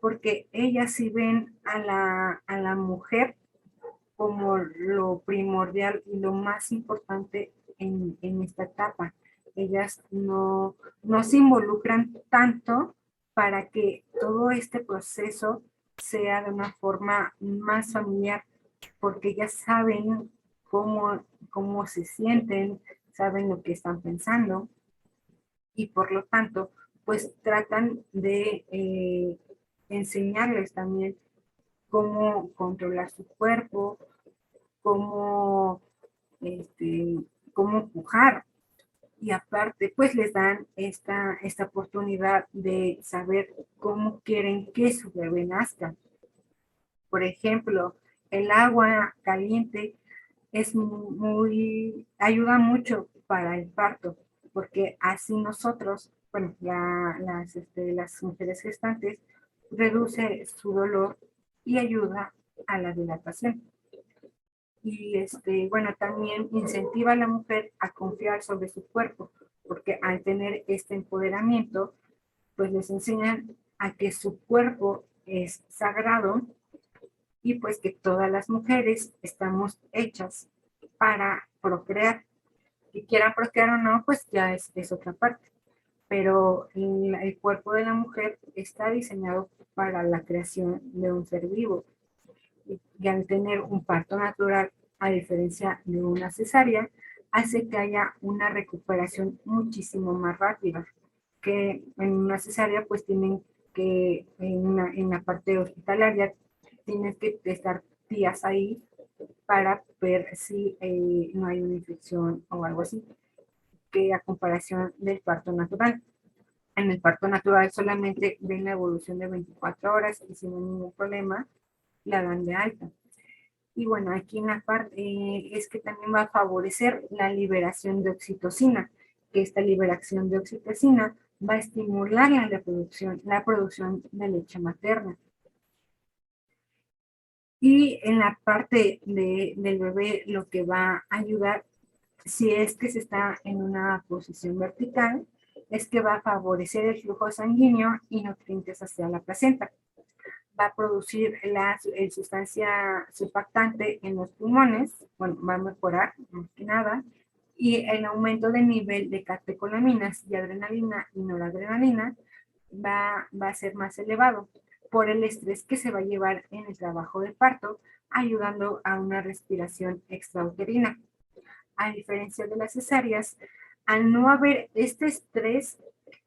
porque ellas sí ven a la mujer como lo primordial y lo más importante en esta etapa. Ellas no se involucran tanto para que todo este proceso sea de una forma más familiar, porque ellas saben cómo se sienten, saben lo que están pensando y por lo tanto, pues tratan de enseñarles también cómo controlar su cuerpo, cómo, este, cómo pujar. Y aparte, pues les dan esta oportunidad de saber cómo quieren que su bebé nazca. Por ejemplo, el agua caliente es ayuda mucho para el parto, porque así nosotros, bueno, las mujeres gestantes, reduce su dolor y ayuda a la dilatación. Y bueno, también incentiva a la mujer a confiar sobre su cuerpo, porque al tener este empoderamiento, pues les enseñan a que su cuerpo es sagrado y pues que todas las mujeres estamos hechas para procrear. Que quieran procrear o no, pues ya es otra parte. Pero el cuerpo de la mujer está diseñado para la creación de un ser vivo. Y al tener un parto natural, a diferencia de una cesárea, hace que haya una recuperación muchísimo más rápida. Que en una cesárea, pues tienen que, en la parte hospitalaria, tienes que estar días ahí para ver si no hay una infección o algo así, que a comparación del parto natural. En el parto natural solamente ven la evolución de 24 horas y si no hay ningún problema, la dan de alta. Y bueno, aquí en la parte es que también va a favorecer la liberación de oxitocina, que esta liberación de oxitocina va a estimular la producción de leche materna. Y en la parte del bebé lo que va a ayudar, si es que se está en una posición vertical, es que va a favorecer el flujo sanguíneo y nutrientes hacia la placenta. Va a producir la sustancia surfactante en los pulmones, bueno, va a mejorar más que nada, y el aumento del nivel de catecolaminas y adrenalina y noradrenalina va a ser más elevado por el estrés que se va a llevar en el trabajo de parto, ayudando a una respiración extrauterina. A diferencia de las cesáreas, al no haber este estrés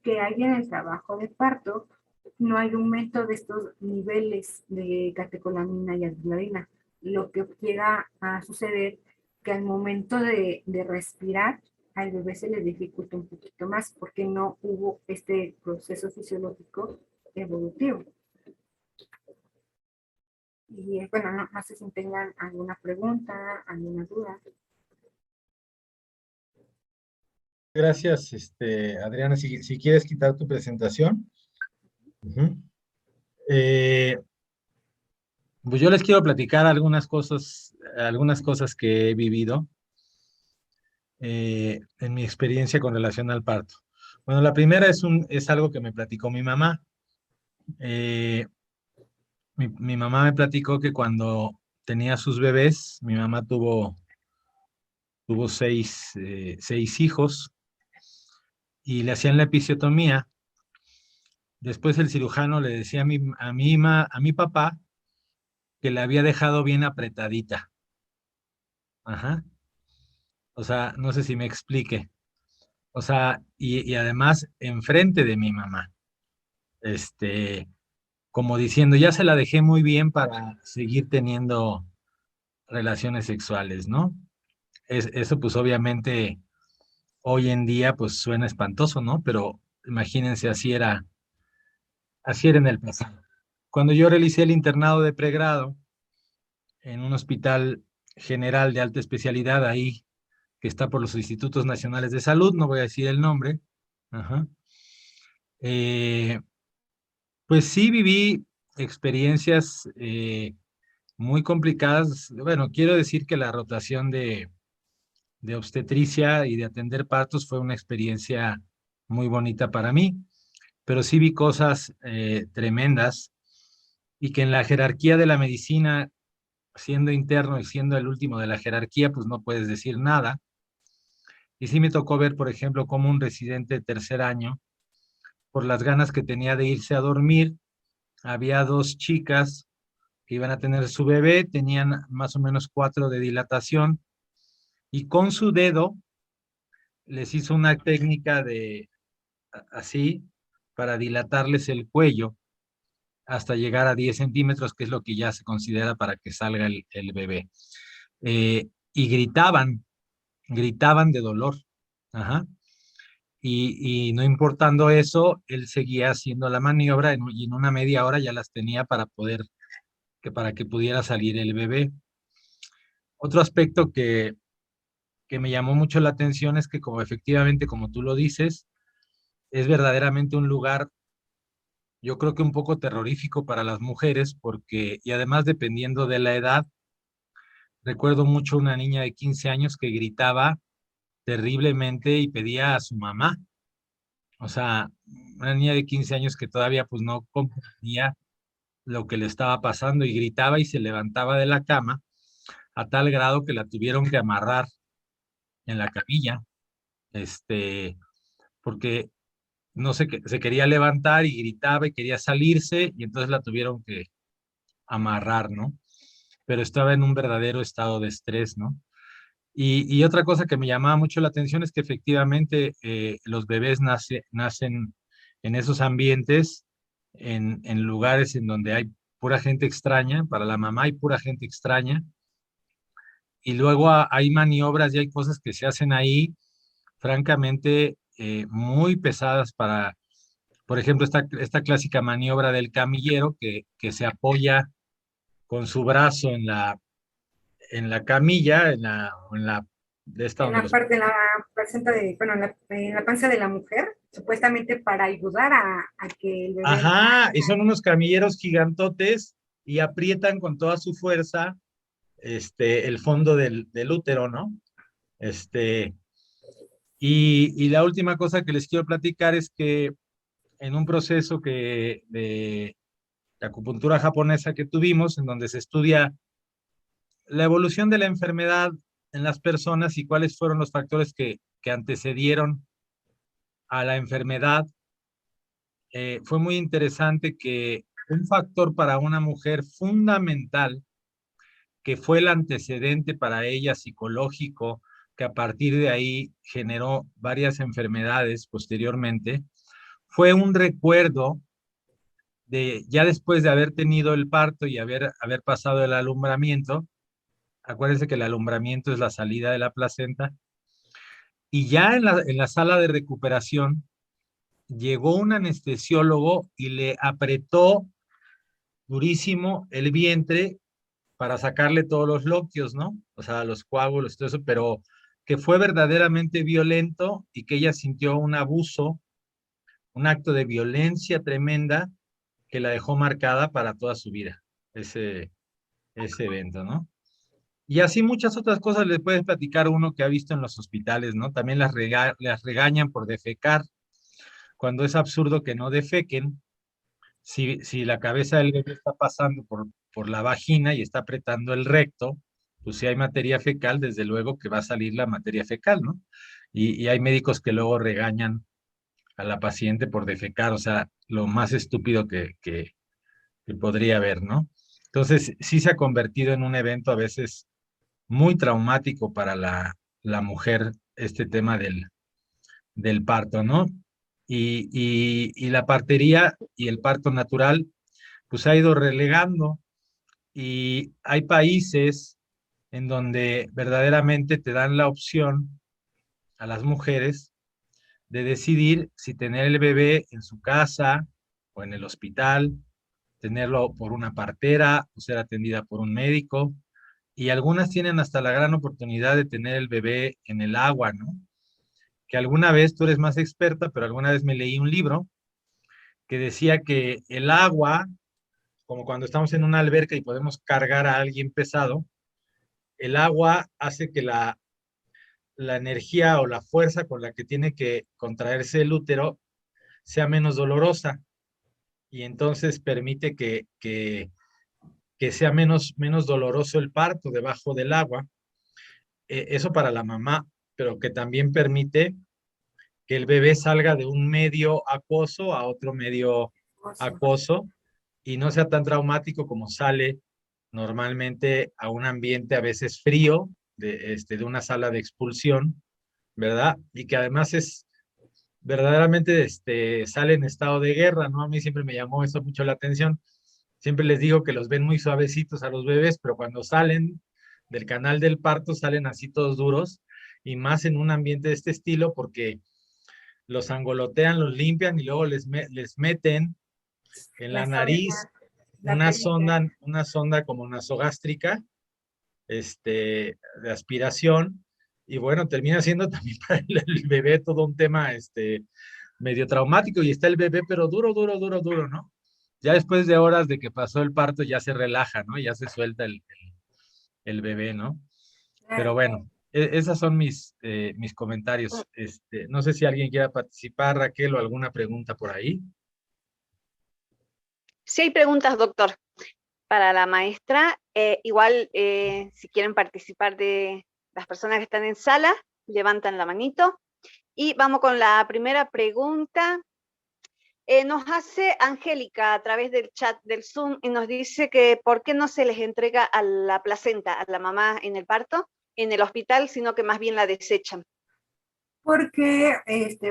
que hay en el trabajo de parto, no hay aumento de estos niveles de catecolamina y adrenalina, lo que llega a suceder que al momento de respirar, al bebé se le dificulta un poquito más porque no hubo este proceso fisiológico evolutivo. Y bueno, no sé si tengan alguna pregunta, alguna duda. Gracias, Adriana. Si quieres quitar tu presentación. Ujú. Eh, pues yo les quiero platicar algunas cosas que he vivido en mi experiencia con relación al parto. Bueno, la primera es algo que me platicó mi mamá. Eh, mi mamá me platicó que cuando tenía sus bebés, mi mamá tuvo seis hijos y le hacían la episiotomía. Después el cirujano le decía a mi papá que la había dejado bien apretadita. Ajá. O sea, no sé si me explique. O sea, y además enfrente de mi mamá. Este, como diciendo, ya se la dejé muy bien para seguir teniendo relaciones sexuales, ¿no? Eso pues obviamente hoy en día pues suena espantoso, ¿no? Pero imagínense, así era en el pasado. Cuando yo realicé el internado de pregrado en un hospital general de alta especialidad ahí, que está por los Institutos Nacionales de Salud, no voy a decir el nombre, ajá, eh, pues sí viví experiencias muy complicadas. Bueno, quiero decir que la rotación de obstetricia y de atender partos fue una experiencia muy bonita para mí, pero sí vi cosas tremendas y que en la jerarquía de la medicina, siendo interno y siendo el último de la jerarquía, pues no puedes decir nada. Y sí me tocó ver, por ejemplo, cómo un residente de tercer año, por las ganas que tenía de irse a dormir, había dos chicas que iban a tener su bebé, tenían más o menos 4 de dilatación, y con su dedo les hizo una técnica de así para dilatarles el cuello hasta llegar a 10 centímetros, que es lo que ya se considera para que salga el bebé. Y gritaban de dolor. Ajá. Y no importando eso, él seguía haciendo la maniobra y en una media hora ya las tenía para que pudiera salir el bebé. Otro aspecto que me llamó mucho la atención es que como efectivamente, como tú lo dices, es verdaderamente un lugar, yo creo que un poco terrorífico para las mujeres, porque, y además dependiendo de la edad, recuerdo mucho una niña de 15 años que gritaba terriblemente y pedía a su mamá. O sea, una niña de 15 años que todavía pues no comprendía lo que le estaba pasando y gritaba y se levantaba de la cama a tal grado que la tuvieron que amarrar en la camilla, este, porque no sé, se quería levantar y gritaba y quería salirse y entonces la tuvieron que amarrar, ¿no? Pero estaba en un verdadero estado de estrés, ¿no? Y otra cosa que me llamaba mucho la atención es que efectivamente los bebés nacen en esos ambientes, en lugares en donde hay pura gente extraña, para la mamá hay pura gente extraña, y luego hay maniobras y hay cosas que se hacen ahí, francamente, muy pesadas para, por ejemplo, esta clásica maniobra del camillero que se apoya con su brazo en la camilla, de esta En donde la los... parte de la placenta de, bueno, en la panza de la mujer, supuestamente para ayudar a que el bebé Ajá, y son unos camilleros gigantotes y aprietan con toda su fuerza el fondo del útero, ¿no? Este, y la última cosa que les quiero platicar es que en un proceso de acupuntura japonesa que tuvimos, en donde se estudia la evolución de la enfermedad en las personas y cuáles fueron los factores que antecedieron a la enfermedad, fue muy interesante que un factor para una mujer fundamental, que fue el antecedente para ella psicológico, que a partir de ahí generó varias enfermedades posteriormente, fue un recuerdo de ya después de haber tenido el parto y haber pasado el alumbramiento. Acuérdense que el alumbramiento es la salida de la placenta, y ya en la sala de recuperación llegó un anestesiólogo y le apretó durísimo el vientre para sacarle todos los loquios, ¿no? O sea, los coágulos, todo eso, pero que fue verdaderamente violento y que ella sintió un abuso, un acto de violencia tremenda que la dejó marcada para toda su vida, ese, ese evento, ¿no? Y así muchas otras cosas les puedes platicar uno que ha visto en los hospitales, ¿no? También las regañan por defecar, cuando es absurdo que no defequen. Si la cabeza del bebé está pasando por la vagina y está apretando el recto, pues si hay materia fecal, desde luego que va a salir la materia fecal, ¿no? Y hay médicos que luego regañan a la paciente por defecar, o sea, lo más estúpido que podría haber, ¿no? Entonces, sí se ha convertido en un evento a veces muy traumático para la mujer, este tema del parto, ¿no? Y la partería y el parto natural, pues se ha ido relegando y hay países en donde verdaderamente te dan la opción a las mujeres de decidir si tener el bebé en su casa o en el hospital, tenerlo por una partera o ser atendida por un médico. Y algunas tienen hasta la gran oportunidad de tener el bebé en el agua, ¿no? Que alguna vez, tú eres más experta, pero alguna vez me leí un libro que decía que el agua, como cuando estamos en una alberca y podemos cargar a alguien pesado, el agua hace que la energía o la fuerza con la que tiene que contraerse el útero sea menos dolorosa y entonces permite que sea menos doloroso el parto debajo del agua. Eso para la mamá, pero que también permite que el bebé salga de un medio acuoso a otro medio Oso. acuoso y no sea tan traumático como sale normalmente a un ambiente a veces frío, de una sala de expulsión, ¿verdad? Y que además es verdaderamente sale en estado de guerra, ¿no? A mí siempre me llamó eso mucho la atención. Siempre les digo que los ven muy suavecitos a los bebés, pero cuando salen del canal del parto salen así todos duros y más en un ambiente de este estilo porque los angolotean, los limpian y luego les meten en La la sonda, nariz la perilla. una sonda como nasogástrica, de aspiración, y bueno, termina siendo también para el bebé todo un tema, medio traumático, y está el bebé, pero duro, duro, duro, duro, ¿no? Ya después de horas de que pasó el parto, ya se relaja, ¿no? Ya se suelta el bebé, ¿no? Pero Claro. bueno, esas son mis comentarios. No sé si alguien quiera participar, Raquel, o alguna pregunta por ahí. Si hay preguntas, doctor, para la maestra, igual si quieren participar de las personas que están en sala, levantan la manito. Y vamos con la primera pregunta. Nos hace Angélica a través del chat del Zoom y nos dice que por qué no se les entrega a la placenta, a la mamá en el parto, en el hospital, sino que más bien la desechan. Porque,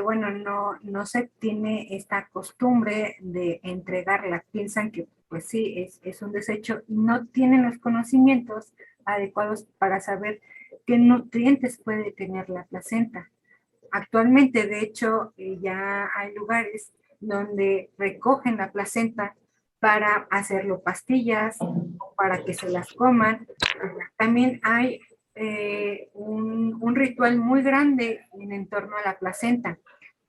bueno, no se tiene esta costumbre de entregarla. Piensan que, pues sí, es un desecho y no tienen los conocimientos adecuados para saber qué nutrientes puede tener la placenta. Actualmente, de hecho, ya hay lugares donde recogen la placenta para hacerlo pastillas o para que se las coman. También hay un ritual muy grande en torno a la placenta.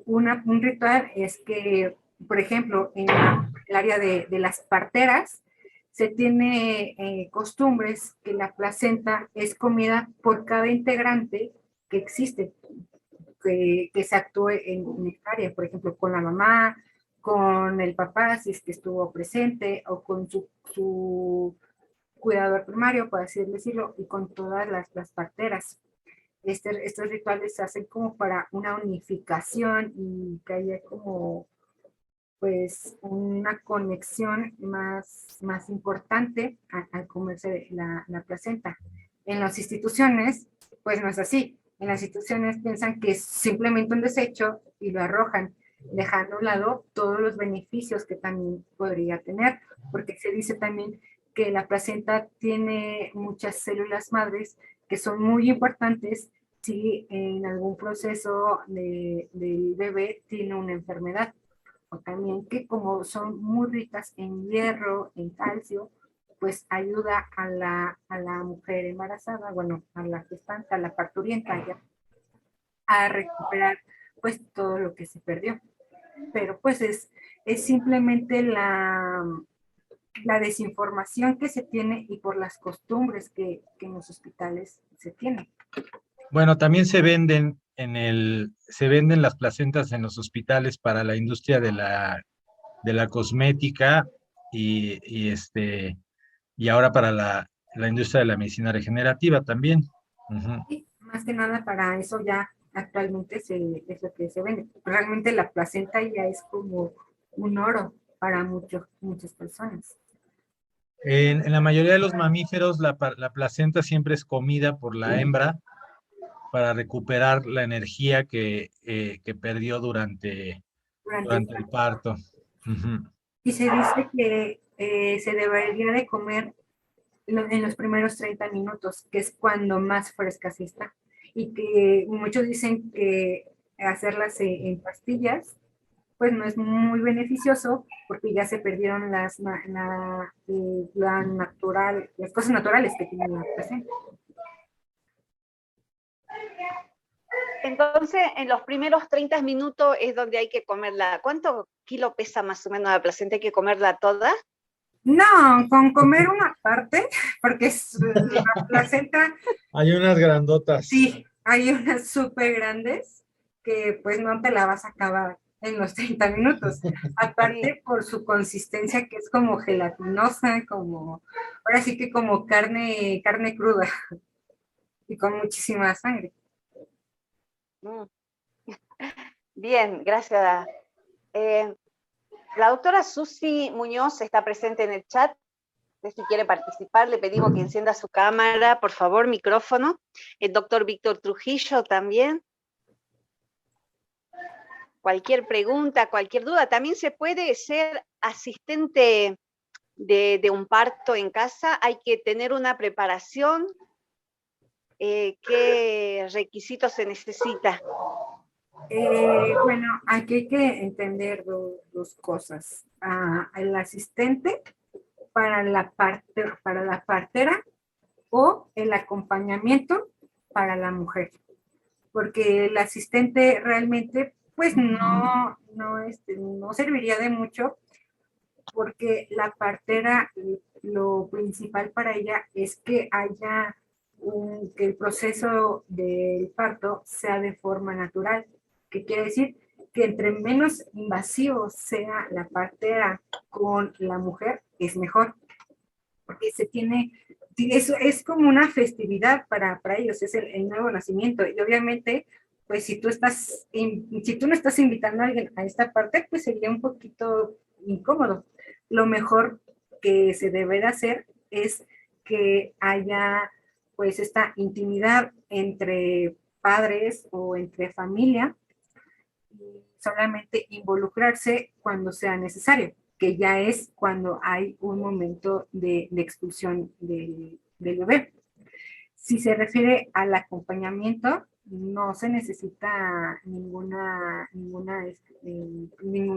Un ritual es que, por ejemplo, en el área de las parteras, se tiene costumbres que la placenta es comida por cada integrante que existe, que se actúe en esta área, por ejemplo, con la mamá, con el papá, si es que estuvo presente, o con su cuidador primario, por así decirlo, y con todas las parteras. Estos rituales se hacen como para una unificación y que haya como pues una conexión más importante al comerse la placenta. En las instituciones, pues no es así. En las instituciones piensan que es simplemente un desecho y lo arrojan, dejando a un lado todos los beneficios que también podría tener, porque se dice también que la placenta tiene muchas células madres que son muy importantes si en algún proceso del bebé tiene una enfermedad, o también que como son muy ricas en hierro, en calcio, pues ayuda a la mujer embarazada, bueno, a la gestante, a la parturienta ya, a recuperar pues todo lo que se perdió. Pero pues es simplemente la desinformación que se tiene y por las costumbres que en los hospitales se tienen. Bueno, también se venden las placentas en los hospitales para la industria de la cosmética y ahora para la industria de la medicina regenerativa también. Ujú. Y más que nada para eso ya actualmente es lo que se vende. Realmente la placenta ya es como un oro para muchas personas. En la mayoría de los mamíferos, la placenta siempre es comida por la hembra para recuperar la energía que perdió Durante el durante el parto. Ujú. Y se dice que se debería de comer en los primeros 30 minutos, que es cuando más fresca sí está. Y que muchos dicen que hacerlas en pastillas, pues no es muy beneficioso porque ya se perdieron las cosas naturales que tienen la placenta. Entonces, en los primeros 30 minutos es donde hay que comerla. ¿Cuánto kilo pesa más o menos la placenta? ¿Hay que comerla toda? No, con comer una parte, porque la placenta, Hay unas grandotas. sí, hay unas súper grandes que pues no te la vas a acabar en los 30 minutos. Aparte por su consistencia que es como gelatinosa, como, ahora sí que como carne cruda y con muchísima sangre. Mm. Bien, gracias. La doctora Susi Muñoz está presente en el chat. Si quiere participar, le pedimos que encienda su cámara, por favor, micrófono. El doctor Víctor Trujillo también. Cualquier pregunta, cualquier duda. También se puede ser asistente de un parto en casa. Hay que tener una preparación. ¿Qué requisitos se necesita? Bueno, aquí hay que entender dos cosas. El asistente para la partera o el acompañamiento para la mujer. Porque el asistente realmente pues no serviría de mucho porque la partera lo principal para ella es que haya que el proceso del parto sea de forma natural. ¿Qué quiere decir? Que entre menos invasivo sea la partera con la mujer, es mejor. Porque eso es como una festividad para ellos, es el nuevo nacimiento. Y obviamente, pues si tú no estás invitando a alguien a esta parte, pues sería un poquito incómodo. Lo mejor que se debe de hacer es que haya pues esta intimidad entre padres o entre familia, y solamente involucrarse cuando sea necesario, que ya es cuando hay un momento de expulsión del bebé. Si se refiere al acompañamiento, no se necesita ningún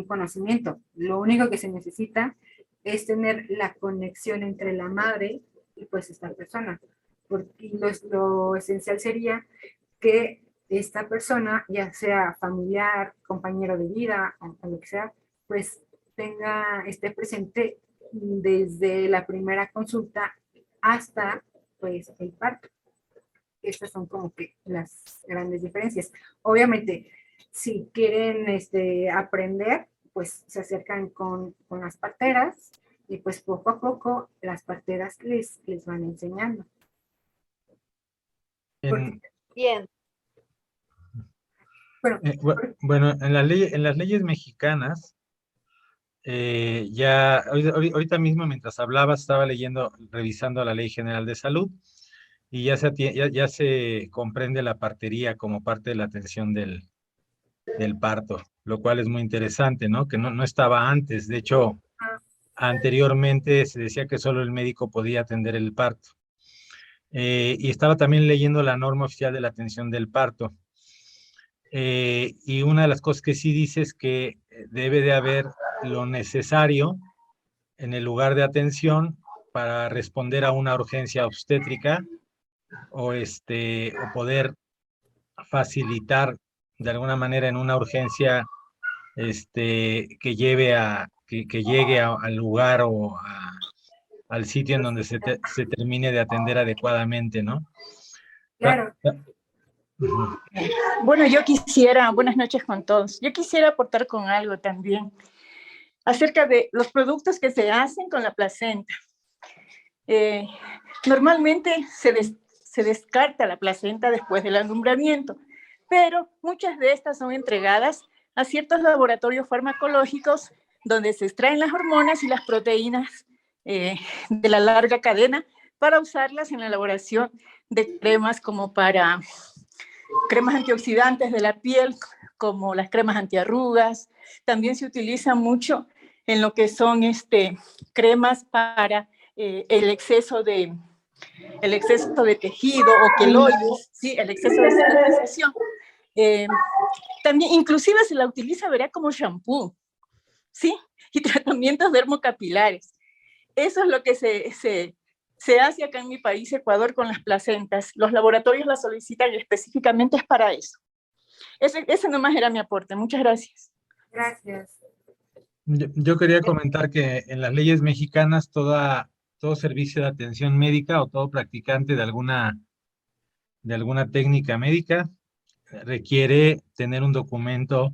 conocimiento. Lo único que se necesita es tener la conexión entre la madre y pues esta persona. Porque lo esencial sería que esta persona, ya sea familiar, compañero de vida o lo que sea, pues esté presente desde la primera consulta hasta pues el parto. Estas son como que las grandes diferencias. Obviamente, si quieren aprender, pues se acercan con las parteras y pues poco a poco las parteras les van enseñando. Bien. Bueno, en las leyes mexicanas, ahorita mismo mientras hablabas estaba revisando la Ley General de Salud y ya se comprende la partería como parte de la atención del parto, lo cual es muy interesante, ¿no? Que no estaba antes. De hecho, anteriormente se decía que solo el médico podía atender el parto. Y estaba también leyendo la norma oficial de la atención del parto. Y una de las cosas que sí dice es que debe de haber lo necesario en el lugar de atención para responder a una urgencia obstétrica o poder facilitar de alguna manera en una urgencia que lleve que llegue al lugar o al sitio en donde se termine de atender adecuadamente, ¿no? Claro. Bueno, buenas noches con todos. Yo quisiera aportar con algo también acerca de los productos que se hacen con la placenta. Normalmente se descarta la placenta después del alumbramiento, pero muchas de estas son entregadas a ciertos laboratorios farmacológicos donde se extraen las hormonas y las proteínas de la larga cadena para usarlas en la elaboración de cremas como para cremas antioxidantes de la piel, como las cremas antiarrugas. También se utiliza mucho en lo que son cremas para el exceso de tejido o queloides, ¿sí? El exceso de cicatrización. También, inclusive se la utiliza, verá, como shampoo, ¿sí? Y tratamientos dermocapilares. Eso es lo que se hace acá en mi país, Ecuador, con las placentas. Los laboratorios la solicitan y específicamente es para eso. Ese nomás era mi aporte. Muchas gracias. Gracias. Yo quería comentar que en las leyes mexicanas todo servicio de atención médica o todo practicante de alguna técnica médica requiere tener un documento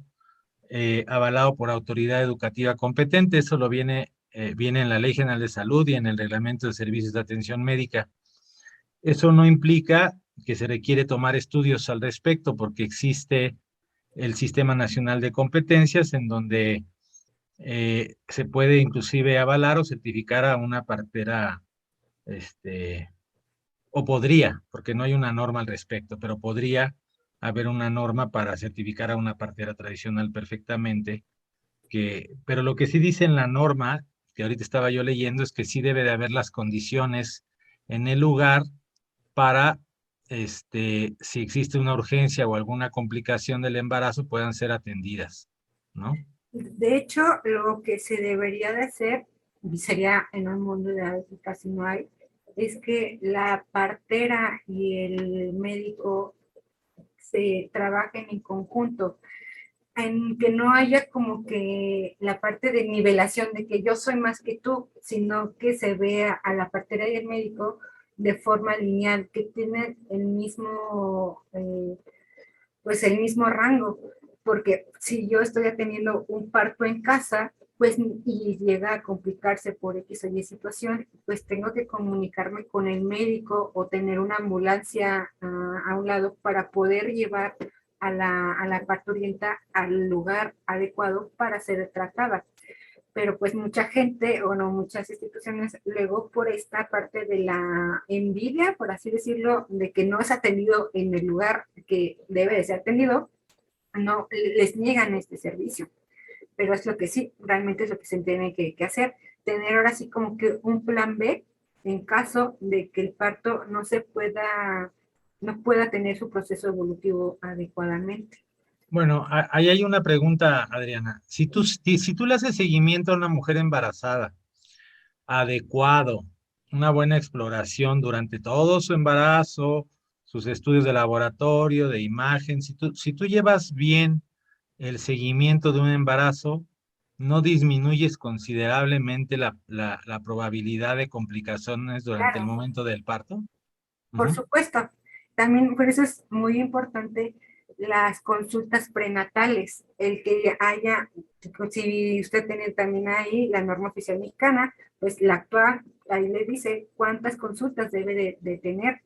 avalado por autoridad educativa competente. Eso viene en la Ley General de Salud y en el Reglamento de Servicios de Atención Médica. Eso no implica que se requiere tomar estudios al respecto, porque existe el Sistema Nacional de Competencias, en donde se puede inclusive avalar o certificar a una partera, o podría, porque no hay una norma al respecto, pero podría haber una norma para certificar a una partera tradicional perfectamente. Pero lo que sí dice en la norma, que ahorita estaba yo leyendo, es que sí debe de haber las condiciones en el lugar para, si existe una urgencia o alguna complicación del embarazo, puedan ser atendidas, ¿no? De hecho, lo que se debería de hacer, y sería en un mundo ideal que casi no hay, es que la partera y el médico se trabajen en conjunto, en que no haya como que la parte de nivelación de que yo soy más que tú, sino que se vea a la partera y el médico de forma lineal, que tienen el mismo, pues el mismo rango, porque si yo estoy atendiendo un parto en casa, pues y llega a complicarse por X o Y situación, pues tengo que comunicarme con el médico o tener una ambulancia a un lado para poder llevar a la parturienta al lugar adecuado para ser tratada. Pero pues mucha gente, o no, muchas instituciones, luego por esta parte de la envidia, por así decirlo, de que no es atendido en el lugar que debe de ser atendido, no les niegan este servicio. Pero es lo que sí, realmente es lo que se tiene que hacer, tener ahora sí como que un plan B en caso de que el parto no pueda tener su proceso evolutivo adecuadamente. Bueno, ahí hay una pregunta, Adriana. Si tú le haces seguimiento a una mujer embarazada, adecuado, una buena exploración durante todo su embarazo, sus estudios de laboratorio, de imagen, si tú llevas bien el seguimiento de un embarazo, no disminuyes considerablemente la probabilidad de complicaciones durante el Claro, momento del parto. por Ujú. supuesto. También por eso es muy importante las consultas prenatales, el que haya, si usted tiene también ahí la norma oficial mexicana, pues la actual, ahí le dice cuántas consultas debe de tener,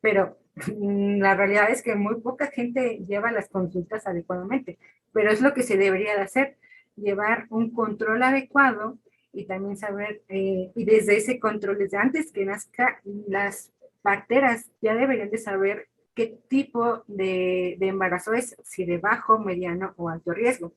pero la realidad es que muy poca gente lleva las consultas adecuadamente, pero es lo que se debería de hacer, llevar un control adecuado y también saber, y desde ese control, desde antes que nazca, las parteras ya deberían de saber qué tipo de embarazo es, si de bajo, mediano o alto riesgo.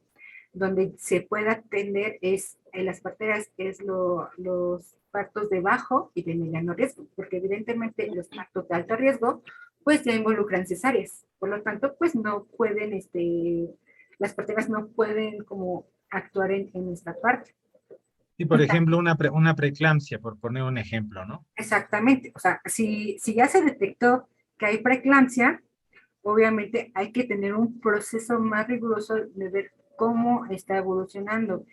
Donde se puede atender es en las parteras es los partos de bajo y de mediano riesgo, porque evidentemente los partos de alto riesgo pues ya involucran cesáreas, por lo tanto pues no pueden, las parteras no pueden como actuar en esta parte. Y por ejemplo, una preeclampsia, por poner un ejemplo, ¿no? Exactamente, o sea, si ya se detectó que hay preeclampsia, obviamente hay que tener un proceso más riguroso de ver cómo está evolucionando.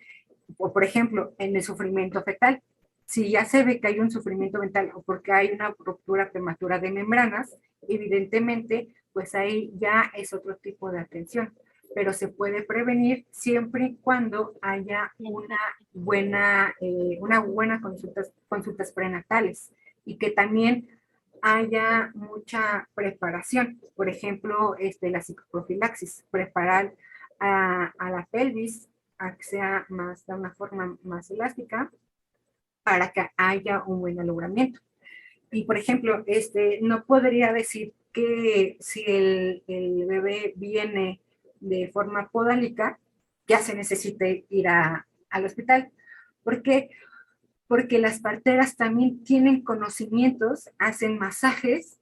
O por ejemplo, en el sufrimiento fetal, si ya se ve que hay un sufrimiento mental o porque hay una ruptura prematura de membranas, evidentemente, pues ahí ya es otro tipo de atención, pero se puede prevenir siempre y cuando haya una buena consultas prenatales y que también haya mucha preparación. Por ejemplo, la psicoprofilaxis, preparar a la pelvis a que sea más, de una forma más elástica para que haya un buen alumbramiento. Y por ejemplo, no podría decir que si el bebé viene de forma podálica, ya se necesite ir al hospital, ¿Por qué? Porque las parteras también tienen conocimientos, hacen masajes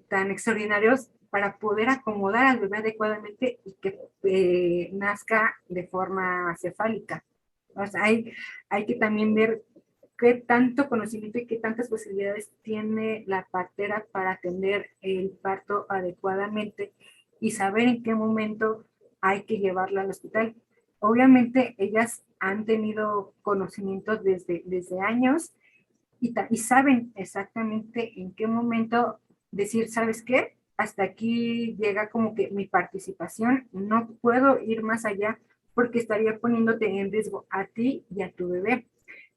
tan extraordinarios para poder acomodar al bebé adecuadamente y que nazca de forma cefálica. O sea, hay que también ver qué tanto conocimiento y qué tantas posibilidades tiene la partera para atender el parto adecuadamente y saber en qué momento hay que llevarla al hospital. Obviamente ellas han tenido conocimientos desde años y saben exactamente en qué momento decir, ¿sabes qué? Hasta aquí llega como que mi participación, no puedo ir más allá porque estaría poniéndote en riesgo a ti y a tu bebé.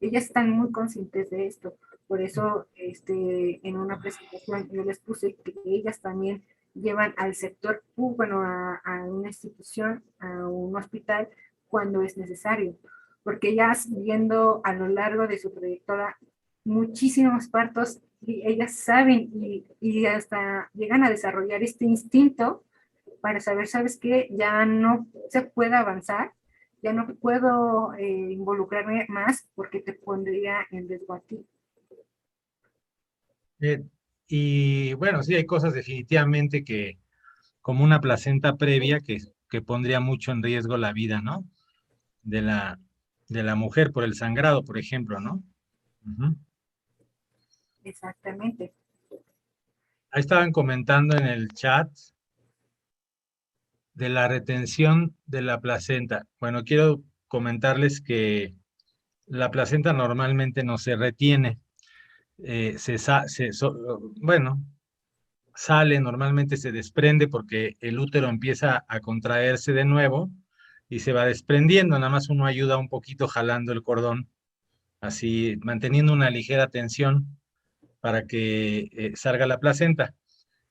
Ellas están muy conscientes de esto, por eso en una presentación yo les puse que ellas también llevan al sector, bueno, a una institución, a un hospital, cuando es necesario, porque ellas viendo a lo largo de su trayectoria muchísimos partos y ellas saben y hasta llegan a desarrollar este instinto para saber, ¿sabes qué? Ya no se puede avanzar, ya no puedo involucrarme más porque te pondría en riesgo a ti. Eh, y bueno, sí, hay cosas definitivamente que, como una placenta previa, que pondría mucho en riesgo la vida, ¿no? De la, de la mujer por el sangrado, por ejemplo, ¿no? Ujú. Exactamente. Ahí estaban comentando en el chat de la retención de la placenta. Bueno, quiero comentarles que la placenta normalmente no se retiene. Bueno, sale, normalmente se desprende porque el útero empieza a contraerse de nuevo y se va desprendiendo. Nada más uno ayuda un poquito jalando el cordón, así manteniendo una ligera tensión para que salga la placenta.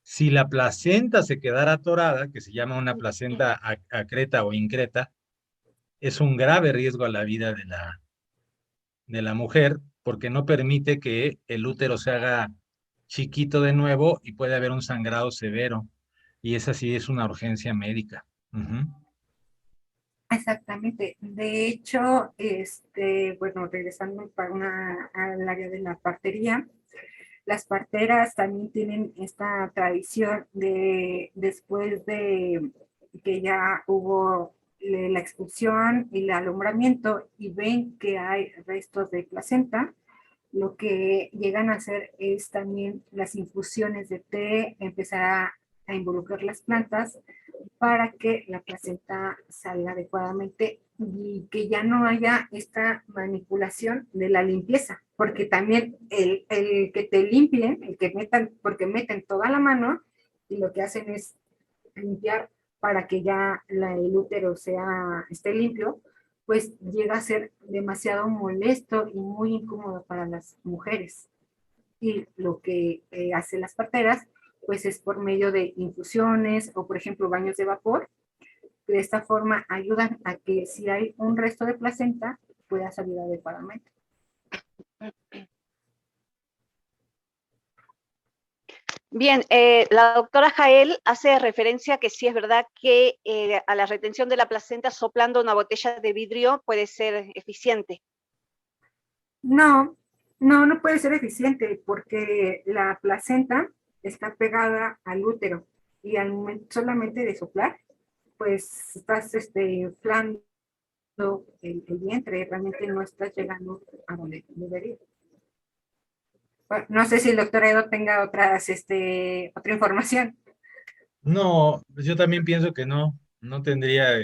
Si la placenta se quedara atorada, que se llama una placenta acreta o increta, es un grave riesgo a la vida de la mujer porque no permite que el útero se haga chiquito de nuevo y puede haber un sangrado severo. Y esa sí es una urgencia médica. Ujú. Exactamente. De hecho, bueno, regresando al área de la partería, las parteras también tienen esta tradición de, después de que ya hubo la expulsión y el alumbramiento y ven que hay restos de placenta, lo que llegan a hacer es también las infusiones de té, empezar a involucrar las plantas para que la placenta salga adecuadamente y que ya no haya esta manipulación de la limpieza, porque también el que te limpien, el que metan, porque meten toda la mano y lo que hacen es limpiar para que ya el útero esté limpio, pues llega a ser demasiado molesto y muy incómodo para las mujeres. Y lo que hacen las parteras, pues es por medio de infusiones o, por ejemplo, baños de vapor. De esta forma ayudan a que si hay un resto de placenta, pueda salir adecuadamente. Bien, la doctora Jael hace referencia que sí es verdad que a la retención de la placenta soplando una botella de vidrio puede ser eficiente. No, no puede ser eficiente porque la placenta está pegada al útero y al momento solamente de soplar, pues estás inflando el vientre, realmente no estás llegando a donde debería. Bueno, no sé si el doctor Edo tenga otra información. No, pues yo también pienso que no tendría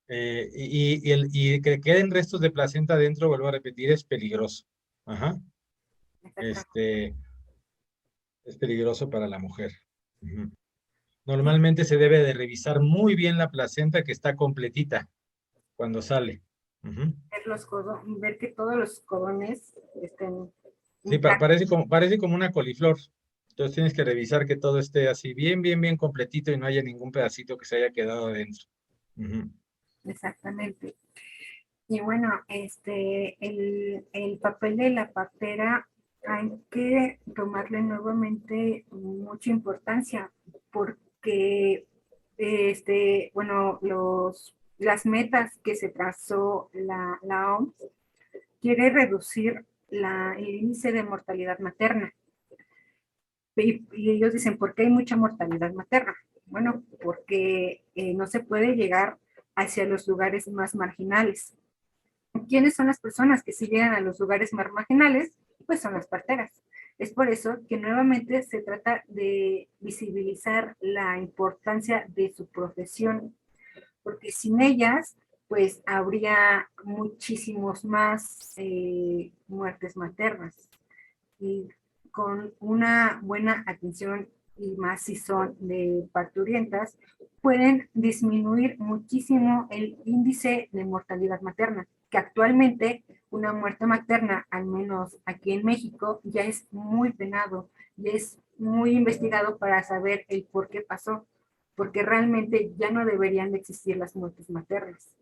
y que queden restos de placenta dentro, vuelvo a repetir, es peligroso. Ajá. Este, es peligroso para la mujer. Ujú. Sí, Normalmente se debe de revisar muy bien la placenta que está completita cuando sale. Ujú. ver que todos los cordones estén Sí, intactos. parece como una coliflor. Entonces tienes que revisar que todo esté así bien completito y no haya ningún pedacito que se haya quedado adentro. Ujú. Exactamente. Y bueno, el papel de la partera hay que tomarle nuevamente mucha importancia porque, bueno, los las metas que se trazó la OMS, quiere reducir el índice de mortalidad materna. Y ellos dicen, ¿por qué hay mucha mortalidad materna? Bueno, porque no se puede llegar hacia los lugares más marginales. ¿Quiénes son las personas que sí llegan a los lugares más marginales? Pues son las parteras. Es por eso que nuevamente se trata de visibilizar la importancia de su profesión, porque sin ellas, pues habría muchísimos más muertes maternas. Y con una buena atención, y más si son de parturientas, pueden disminuir muchísimo el índice de mortalidad materna, que actualmente una muerte materna, al menos aquí en México, ya es muy penado, y es muy investigado para saber el por qué pasó, porque realmente ya no deberían de existir las muertes maternas,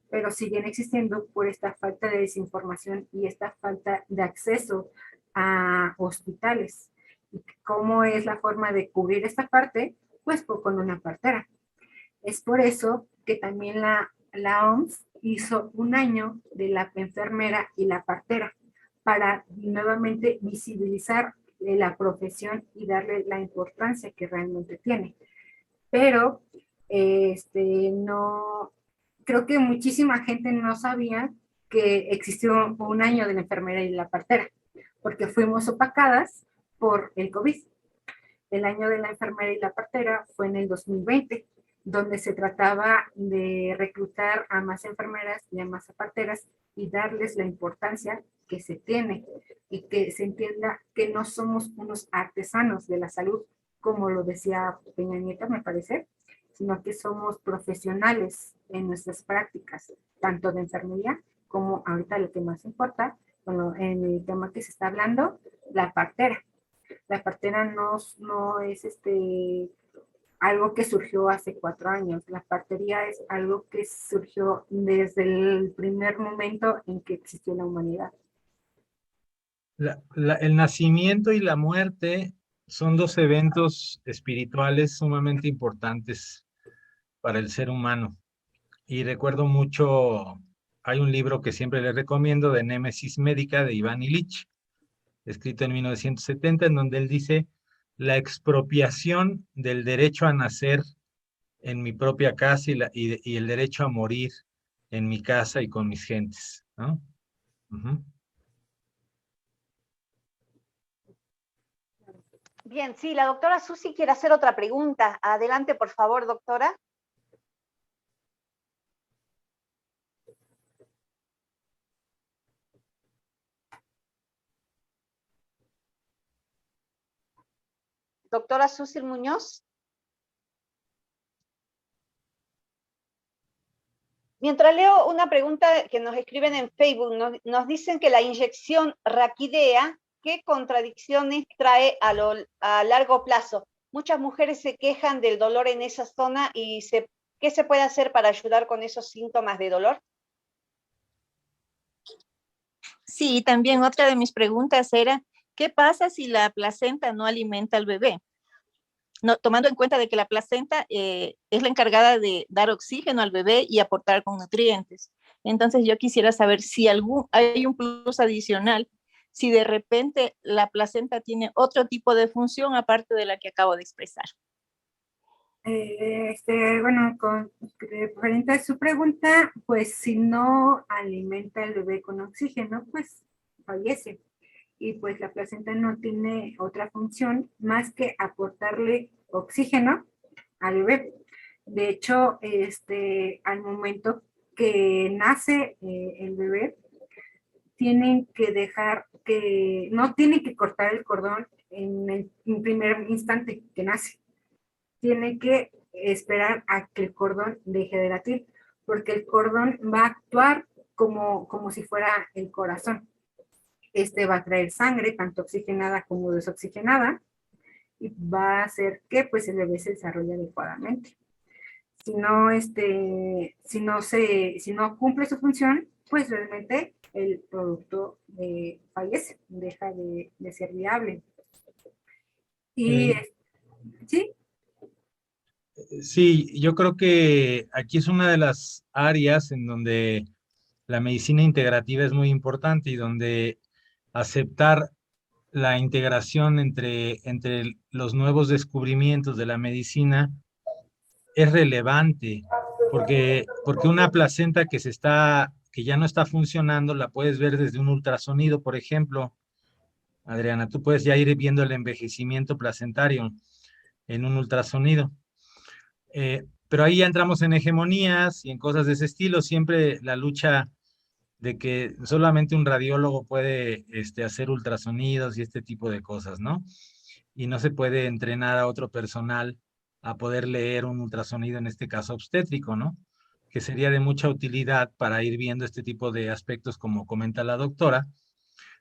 pero siguen existiendo por esta falta de desinformación y esta falta de acceso a hospitales. ¿Y cómo es la forma de cubrir esta parte? Pues con una partera. Es por eso que también la OMS hizo un año de la enfermera y la partera, para nuevamente visibilizar la profesión y darle la importancia que realmente tiene. Pero no, creo que muchísima gente no sabía que existió un año de la enfermera y la partera, porque fuimos opacadas por el COVID. El año de la enfermera y la partera fue en el 2020, donde se trataba de reclutar a más enfermeras y a más parteras y darles la importancia que se tiene, y que se entienda que no somos unos artesanos de la salud, como lo decía Peña Nieto, me parece, sino que somos profesionales en nuestras prácticas, tanto de enfermería como ahorita lo que más importa, bueno, en el tema que se está hablando, la partera. La partera no es algo que surgió hace 4 años. La partería es algo que surgió desde el primer momento en que existió la humanidad. El nacimiento y la muerte son dos eventos espirituales sumamente importantes para el ser humano. Y recuerdo mucho, hay un libro que siempre les recomiendo, de Némesis Médica, de Iván Illich, escrito en 1970, en donde él dice: la expropiación del derecho a nacer en mi propia casa y el derecho a morir en mi casa y con mis gentes, ¿no? Uh-huh. Bien, sí, la doctora Susi quiere hacer otra pregunta. Adelante, por favor, doctora. Doctora Susi Muñoz. Mientras leo una pregunta que nos escriben en Facebook, nos dicen que la inyección raquidea, ¿qué contradicciones trae a largo plazo? Muchas mujeres se quejan del dolor en esa zona y ¿qué se puede hacer para ayudar con esos síntomas de dolor? Sí, también otra de mis preguntas era, ¿qué pasa si la placenta no alimenta al bebé? No, tomando en cuenta de que la placenta es la encargada de dar oxígeno al bebé y aportar con nutrientes. Entonces yo quisiera saber si hay un plus adicional, si de repente la placenta tiene otro tipo de función aparte de la que acabo de expresar. Bueno, referente a su pregunta, pues si no alimenta al bebé con oxígeno, pues fallece. Y pues la placenta no tiene otra función más que aportarle oxígeno al bebé. De hecho, al momento que nace el bebé, tienen que no tienen que cortar el cordón en el primer instante que nace. Tienen que esperar a que el cordón deje de latir, porque el cordón va a actuar como si fuera el corazón. Va a traer sangre, tanto oxigenada como desoxigenada, y va a hacer que pues el bebé se desarrolle adecuadamente. Si no cumple su función, pues realmente el producto fallece, deja de ser viable. Y sí. Sí, yo creo que aquí es una de las áreas en donde la medicina integrativa es muy importante y donde aceptar la integración entre los nuevos descubrimientos de la medicina es relevante, porque una placenta que ya no está funcionando, la puedes ver desde un ultrasonido, por ejemplo. Adriana, tú puedes ya ir viendo el envejecimiento placentario en un ultrasonido. Pero ahí ya entramos en hegemonías y en cosas de ese estilo. Siempre la lucha de que solamente un radiólogo puede hacer ultrasonidos y este tipo de cosas, ¿no? Y no se puede entrenar a otro personal a poder leer un ultrasonido, en este caso obstétrico, ¿no? Que sería de mucha utilidad para ir viendo este tipo de aspectos, como comenta la doctora,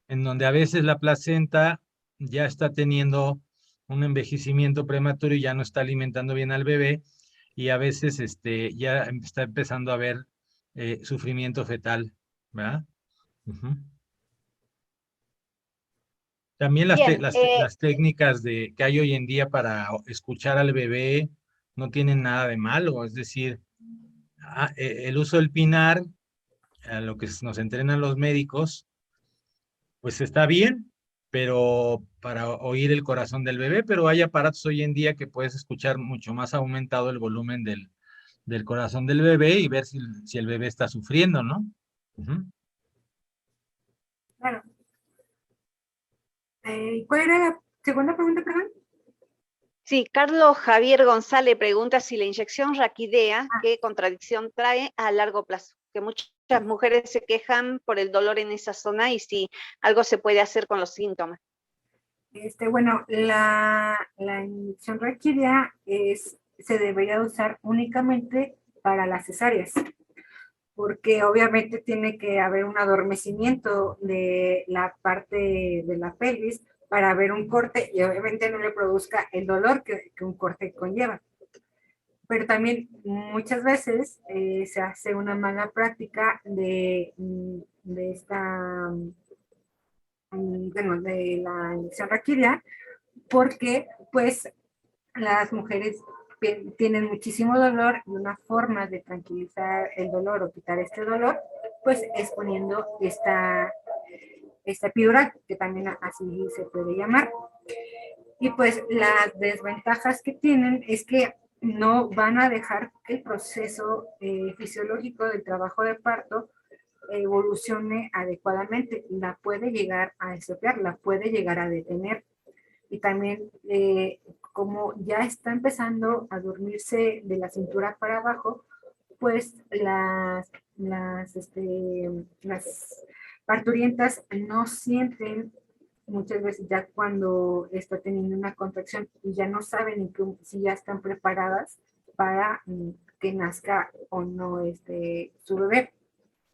en donde a veces la placenta ya está teniendo un envejecimiento prematuro y ya no está alimentando bien al bebé, y a veces ya está empezando a haber sufrimiento fetal, ¿verdad? Ujú. También Bien, las técnicas que hay hoy en día para escuchar al bebé no tienen nada de malo, es decir, el uso del pinar, a lo que nos entrenan los médicos, pues está bien, pero para oír el corazón del bebé, pero hay aparatos hoy en día que puedes escuchar mucho más aumentado el volumen del corazón del bebé y ver si el bebé está sufriendo, ¿no? Ujú. Claro. ¿Cuál era la segunda pregunta, perdón? sí, Carlos Javier González pregunta si la inyección raquidea, Ah, ¿qué contradicción trae a largo plazo? Que muchas mujeres se quejan por el dolor en esa zona y si algo se puede hacer con los síntomas. bueno, la inyección raquídea se debería usar únicamente para las cesáreas, porque obviamente tiene que haber un adormecimiento de la parte de la pelvis para haber un corte y obviamente no le produzca el dolor que un corte conlleva. Pero también muchas veces se hace una mala práctica de esta, bueno, de la inyección raquídea, porque pues las mujeres tienen muchísimo dolor y una forma de tranquilizar el dolor o quitar este dolor, pues es poniendo esta epidural, que también así se puede llamar. Y pues las desventajas que tienen es que no van a dejar que el proceso fisiológico del trabajo de parto evolucione adecuadamente. La puede llegar a estropear, la puede llegar a detener. Y también como ya está empezando a dormirse de la cintura para abajo, pues las parturientas no sienten muchas veces ya cuando está teniendo una contracción y ya no saben si ya están preparadas para que nazca o no su bebé.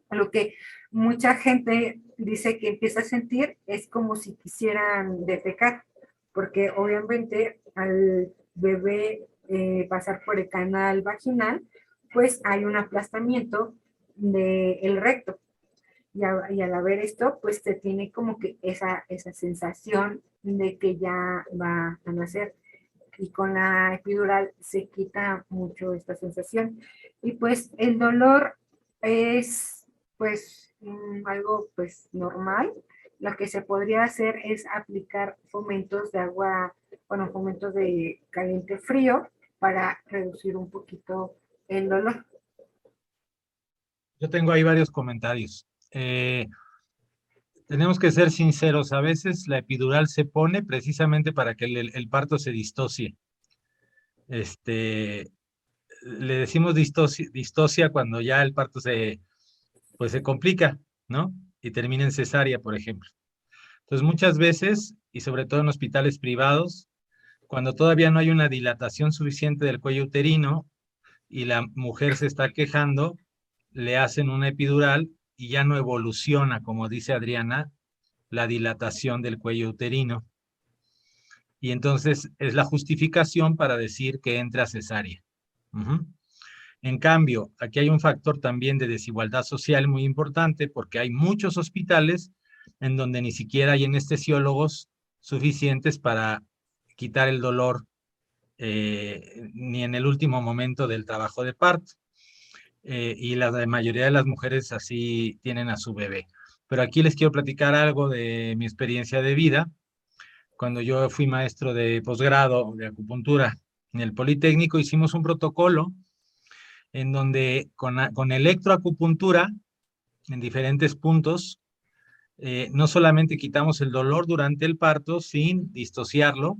Lo que mucha gente dice que empieza a sentir es como si quisieran defecar, porque obviamente al bebé pasar por el canal vaginal, pues hay un aplastamiento del recto. Y al haber esto, pues se tiene como que esa sensación de que ya va a nacer. Y con la epidural se quita mucho esta sensación. Y pues el dolor es pues algo pues normal. Lo que se podría hacer es aplicar fomentos de agua, bueno, fomentos de caliente frío para reducir un poquito el dolor. Yo tengo ahí varios comentarios. Tenemos que ser sinceros, a veces la epidural se pone precisamente para que el parto se distocie. Este, Le decimos distosia cuando ya el parto pues se complica, ¿no? Y termina en cesárea, por ejemplo. Entonces, muchas veces, y sobre todo en hospitales privados, cuando todavía no hay una dilatación suficiente del cuello uterino y la mujer se está quejando, le hacen una epidural y ya no evoluciona, como dice Adriana, la dilatación del cuello uterino. Y entonces es la justificación para decir que entra cesárea. Uh-huh. En cambio, aquí hay un factor también de desigualdad social muy importante, porque hay muchos hospitales en donde ni siquiera hay anestesiólogos suficientes para quitar el dolor ni en el último momento del trabajo de parto. Y la mayoría de las mujeres así tienen a su bebé. Pero aquí les quiero platicar algo de mi experiencia de vida. Cuando yo fui maestro de posgrado de acupuntura en el Politécnico, hicimos un protocolo en donde con electroacupuntura en diferentes puntos, no solamente quitamos el dolor durante el parto sin distociarlo,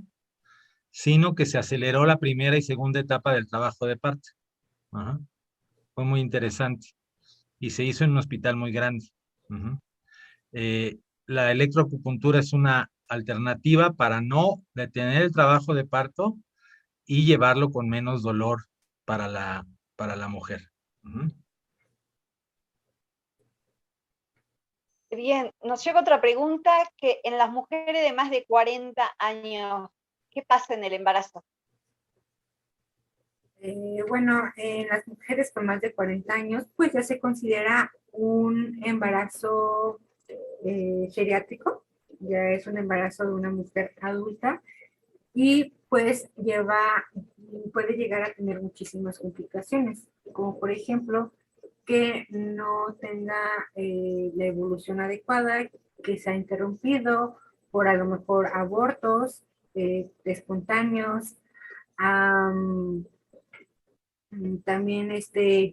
sino que se aceleró la primera y segunda etapa del trabajo de parto. Ajá. Fue muy interesante y se hizo en un hospital muy grande. Uh-huh. La electroacupuntura es una alternativa para no detener el trabajo de parto y llevarlo con menos dolor para la mujer. Uh-huh. Bien, nos llega otra pregunta, que en las mujeres de más de 40 años, ¿qué pasa en el embarazo? Bueno, en las mujeres con más de 40 años, pues ya se considera un embarazo geriátrico, ya es un embarazo de una mujer adulta y pues puede llegar a tener muchísimas complicaciones, como por ejemplo que no tenga la evolución adecuada, que se ha interrumpido por a lo mejor abortos espontáneos. También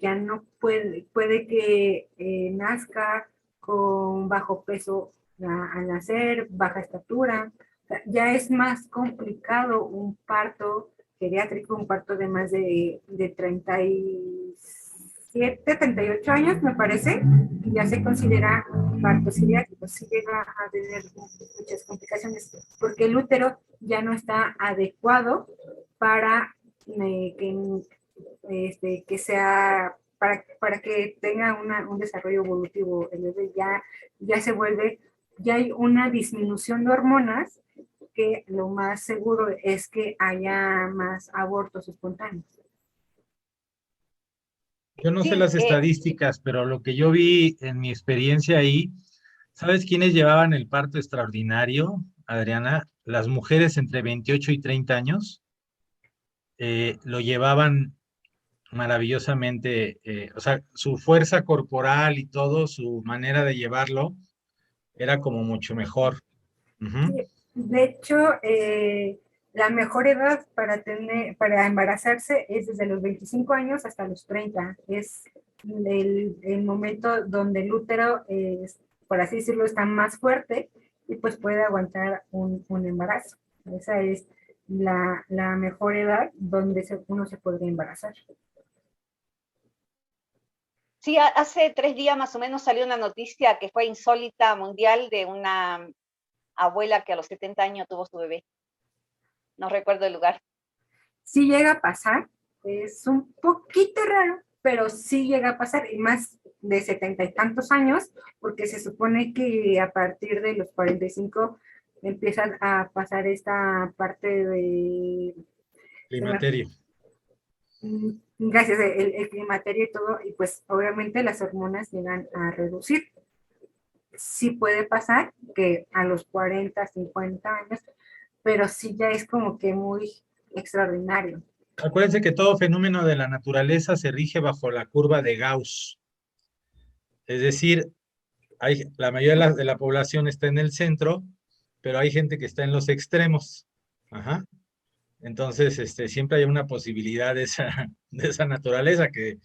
ya no puede que nazca con bajo peso al nacer, baja estatura. O sea, ya es más complicado un parto geriátrico, un parto de más de 37, 38 años, me parece, y ya se considera parto geriátrico. Sí llega a tener muchas complicaciones, porque el útero ya no está adecuado para que sea, para que tenga un desarrollo evolutivo. El bebé ya se vuelve, ya hay una disminución de hormonas, que lo más seguro es que haya más abortos espontáneos. Yo no sé las estadísticas, pero lo que yo vi en mi experiencia ahí, ¿sabes quiénes llevaban el parto extraordinario, Adriana? Las mujeres entre 28 y 30 años lo llevaban maravillosamente, o sea, su fuerza corporal y todo, su manera de llevarlo, era como mucho mejor. Uh-huh. Sí, de hecho, la mejor edad para embarazarse es desde los 25 años hasta los 30. Es el momento donde el útero, por así decirlo, está más fuerte y pues puede aguantar un embarazo. Esa es la mejor edad donde uno se podría embarazar. Sí, hace 3 días más o menos salió una noticia que fue insólita mundial de una abuela que a los 70 años tuvo su bebé. No recuerdo el lugar. Sí llega a pasar, es un poquito raro, pero sí llega a pasar, y más de 70 y tantos años, porque se supone que a partir de los 45 empiezan a pasar esta parte de... Climaterio. Gracias, el climaterio y todo, y pues obviamente las hormonas llegan a reducir. Sí puede pasar que a los 40, 50 años, pero sí ya es como que muy extraordinario. Acuérdense que todo fenómeno de la naturaleza se rige bajo la curva de Gauss. Es decir, la mayoría de la población está en el centro, pero hay gente que está en los extremos. Ajá. Entonces, siempre hay una posibilidad de esa naturaleza que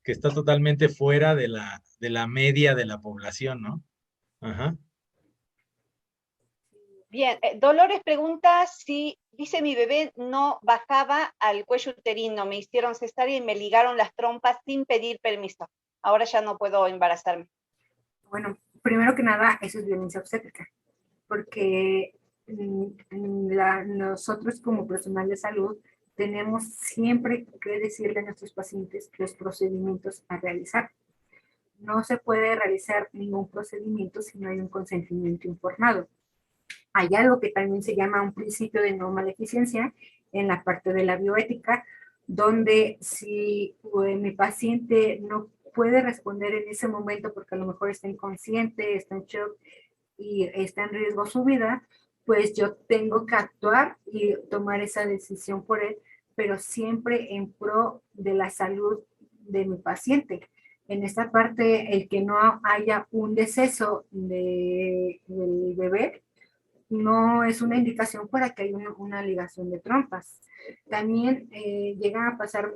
está totalmente fuera de la media de la población, ¿no? Ajá. Bien, Dolores pregunta si, dice, mi bebé no bajaba al cuello uterino, me hicieron cesárea y me ligaron las trompas sin pedir permiso. Ahora ya no puedo embarazarme. Bueno, primero que nada, eso es violencia obstétrica, porque nosotros como personal de salud tenemos siempre que decirle a nuestros pacientes los procedimientos a realizar. No se puede realizar ningún procedimiento si no hay un consentimiento informado. Hay algo que también se llama un principio de no maleficencia en la parte de la bioética, donde si mi paciente no puede responder en ese momento porque a lo mejor está inconsciente, está en shock y está en riesgo su vida, pues yo tengo que actuar y tomar esa decisión por él pero siempre en pro de la salud de mi paciente. En esta parte, el que no haya un deceso del bebé no es una indicación para que haya una ligación de trompas. También llega a pasar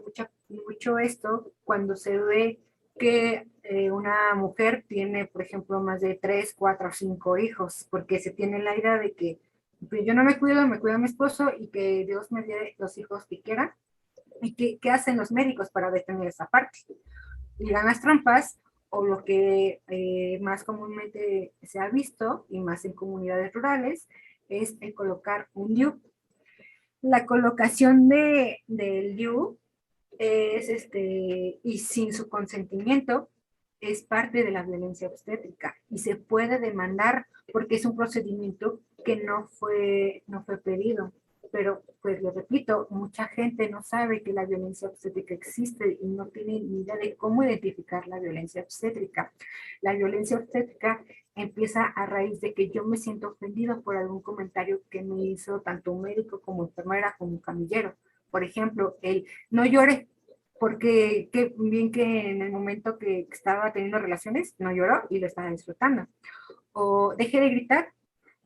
mucho esto cuando se ve que una mujer tiene, por ejemplo, más de 3, 4, 5 hijos, porque se tiene la idea de que pues, yo no me cuido, me cuida mi esposo y que Dios me dé los hijos que quiera. ¿Y qué hacen los médicos para detener esa parte? Ligan las trompas, o lo que más comúnmente se ha visto, y más en comunidades rurales, es el colocar un DIU. La colocación del DIU es y sin su consentimiento, es parte de la violencia obstétrica y se puede demandar porque es un procedimiento que no fue pedido. Pero, pues lo repito, mucha gente no sabe que la violencia obstétrica existe y no tiene ni idea de cómo identificar la violencia obstétrica. La violencia obstétrica empieza a raíz de que yo me siento ofendido por algún comentario que me hizo tanto un médico como enfermera como un camillero. Por ejemplo, el no llore, porque bien que en el momento que estaba teniendo relaciones no lloró y lo estaba disfrutando. O deje de gritar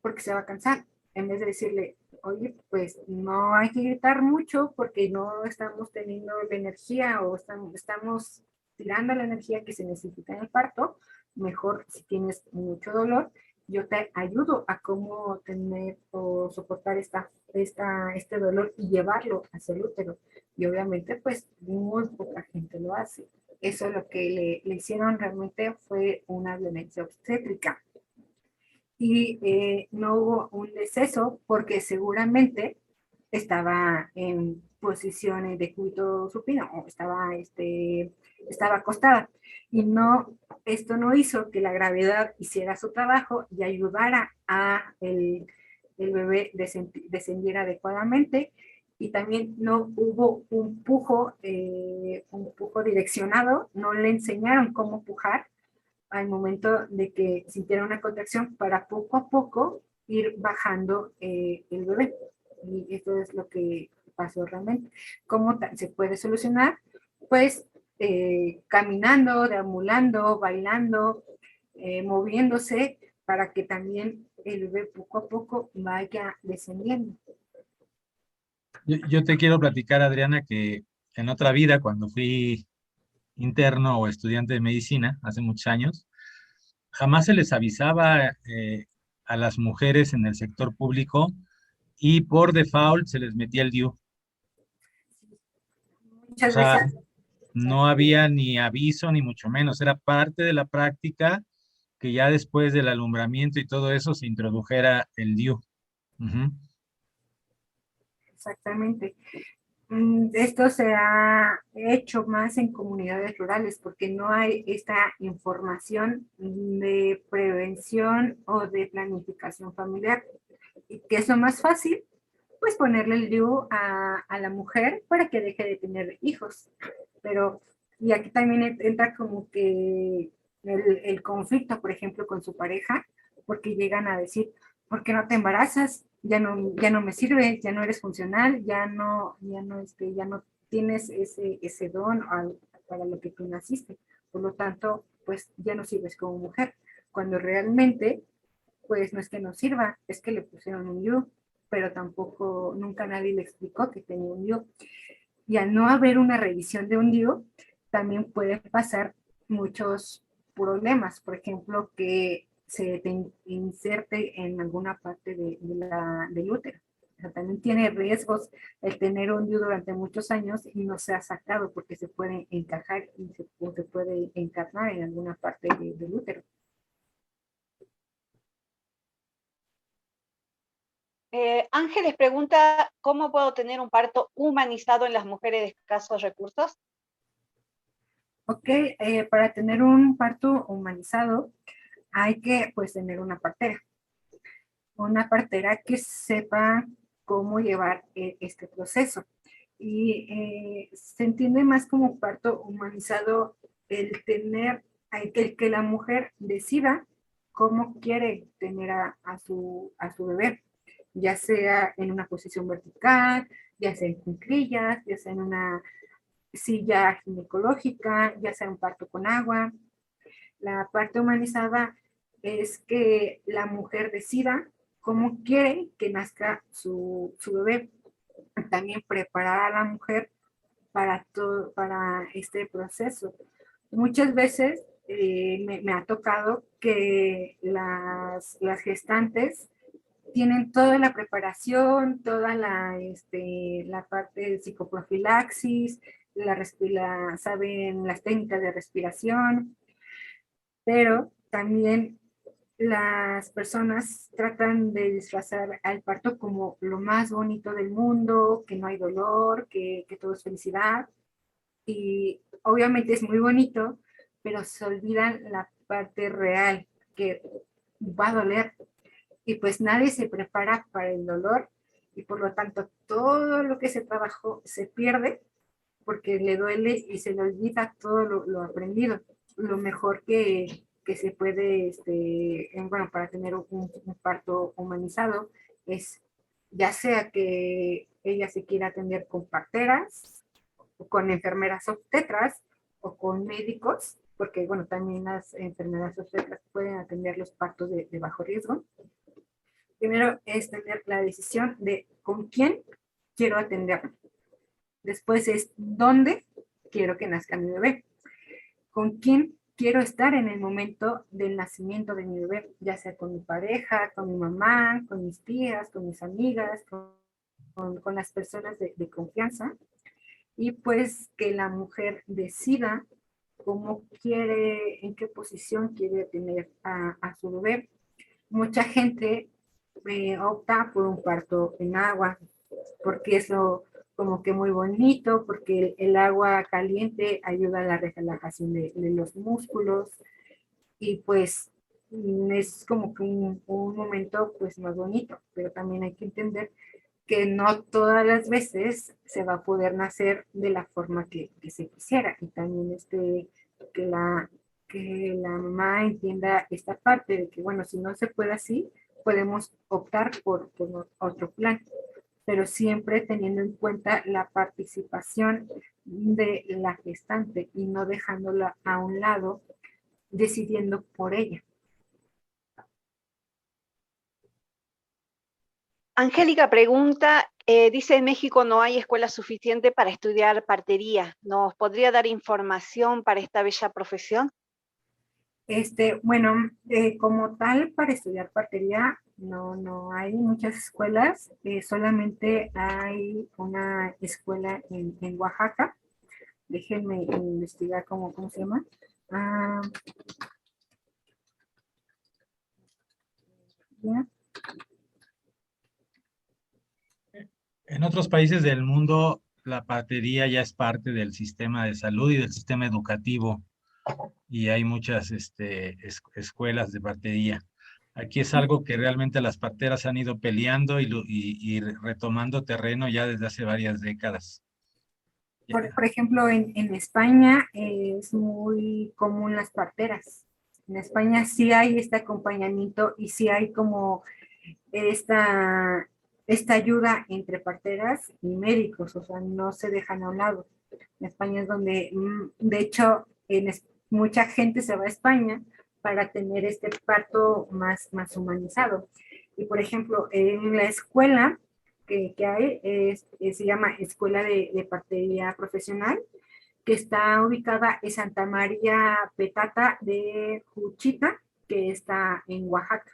porque se va a cansar, en vez de decirle, oye, pues no hay que gritar mucho porque no estamos teniendo la energía o estamos tirando la energía que se necesita en el parto. Mejor si tienes mucho dolor, yo te ayudo a cómo tener o soportar este dolor y llevarlo hacia el útero. Y obviamente, pues, muy poca gente lo hace. Eso lo que le hicieron realmente fue una violencia obstétrica. Y no hubo un deceso porque seguramente estaba en posiciones de cuito supino o estaba acostada. Y esto no hizo que la gravedad hiciera su trabajo y ayudara a el bebé descendiera adecuadamente. Y también no hubo un pujo direccionado, no le enseñaron cómo pujar al momento de que sintiera una contracción para poco a poco ir bajando el bebé. Y esto es lo que pasó realmente. ¿Cómo se puede solucionar? Pues caminando, deambulando, bailando, moviéndose para que también el bebé poco a poco vaya descendiendo. Yo te quiero platicar, Adriana, que en otra vida, cuando fui interno o estudiante de medicina, hace muchos años, jamás se les avisaba a las mujeres en el sector público y por default se les metía el DIU. O Muchas sea, veces. no había ni aviso, ni mucho menos. Era parte de la práctica que ya después del alumbramiento y todo eso se introdujera el DIU. Ujú. Exactamente. Esto se ha hecho más en comunidades rurales porque no hay esta información de prevención o de planificación familiar. ¿Y qué es lo más fácil? Pues ponerle el DIU a la mujer para que deje de tener hijos. Pero, y aquí también entra como que el conflicto, por ejemplo, con su pareja, porque llegan a decir, ¿por qué no te embarazas? Ya no me sirve, ya no eres funcional, ya no tienes ese don para lo que tú naciste. Por lo tanto, pues ya no sirves como mujer. Cuando realmente, pues no es que no sirva, es que le pusieron un DIU, pero tampoco, nunca nadie le explicó que tenía un DIU. Y al no haber una revisión de un DIU, también puede pasar muchos problemas. Por ejemplo, que se te inserte en alguna parte del útero. O sea, también tiene riesgos el tener un DIU durante muchos años y no se ha sacado porque se puede encajar y se puede encarnar en alguna parte del útero. Ángeles pregunta, ¿cómo puedo tener un parto humanizado en las mujeres de escasos recursos? Ok, para tener un parto humanizado hay que pues tener una partera que sepa cómo llevar este proceso. Y se entiende más como parto humanizado el tener, que la mujer decida cómo quiere tener a su bebé, ya sea en una posición vertical, ya sea en cuclillas, ya sea en una silla ginecológica, ya sea un parto con agua. La parte humanizada es que la mujer decida cómo quiere que nazca su bebé. También preparar a la mujer para, todo, para este proceso. Muchas veces me ha tocado que las gestantes tienen toda la preparación, toda la parte de psicoprofilaxis, saben las técnicas de respiración, pero también las personas tratan de disfrazar al parto como lo más bonito del mundo, que no hay dolor, que todo es felicidad. Y obviamente es muy bonito, pero se olvidan la parte real, que va a doler. Y pues nadie se prepara para el dolor y por lo tanto todo lo que se trabajó se pierde porque le duele y se le olvida todo lo aprendido. Lo mejor que se puede, bueno, para tener un parto humanizado es ya sea que ella se quiera atender con parteras, o con enfermeras obstetras o con médicos, porque bueno, también las enfermeras obstetras pueden atender los partos de bajo riesgo. Primero es tener la decisión de con quién quiero atenderme. Después es dónde quiero que nazca mi bebé. Con quién quiero estar en el momento del nacimiento de mi bebé, ya sea con mi pareja, con mi mamá, con mis tías, con mis amigas, con las personas de confianza. Y pues que la mujer decida cómo quiere, en qué posición quiere tener a su bebé. Mucha gente opta por un parto en agua, porque es lo como que muy bonito, porque el agua caliente ayuda a la relajación de los músculos y pues es como que un momento pues más bonito, pero también hay que entender que no todas las veces se va a poder nacer de la forma que se quisiera y también que que la mamá entienda esta parte de que bueno, si no se puede así, podemos optar por otro plan, pero siempre teniendo en cuenta la participación de la gestante y no dejándola a un lado, decidiendo por ella. Angélica pregunta, dice en México no hay escuela suficiente para estudiar partería. ¿Nos podría dar información para esta bella profesión? Bueno, como tal, para estudiar partería, no hay muchas escuelas, solamente hay una escuela en Oaxaca. Déjenme investigar cómo se llama. Ah, ya. En otros países del mundo, la partería ya es parte del sistema de salud y del sistema educativo, y hay muchas escuelas de partería. Aquí es algo que realmente las parteras han ido peleando y retomando terreno ya desde hace varias décadas. Por ejemplo, en España es muy común las parteras. En España sí hay este acompañamiento y sí hay como esta ayuda entre parteras y médicos, o sea, no se dejan a un lado. En España es donde, de hecho, mucha gente se va a España para tener este parto más humanizado. Y por ejemplo, en la escuela que hay, se llama Escuela de Partería Profesional, que está ubicada en Santa María Petata de Juchita, que está en Oaxaca.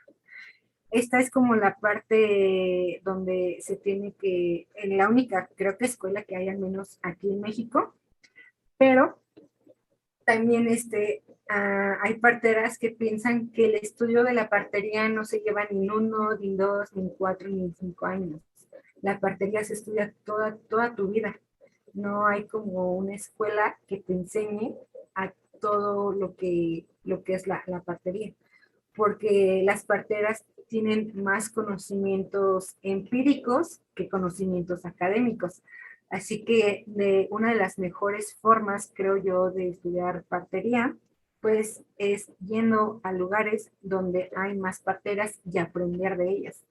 Esta es como la parte donde se tiene que, en la única, creo que escuela que hay al menos aquí en México, pero también hay parteras que piensan que el estudio de la partería no se lleva ni en 1, ni en 2, ni en 4, ni en 5 años. La partería se estudia toda tu vida. No hay como una escuela que te enseñe a todo lo que es la partería, porque las parteras tienen más conocimientos empíricos que conocimientos académicos. Así que una de las mejores formas, creo yo, de estudiar partería, pues es yendo a lugares donde hay más parteras y aprender de ellas.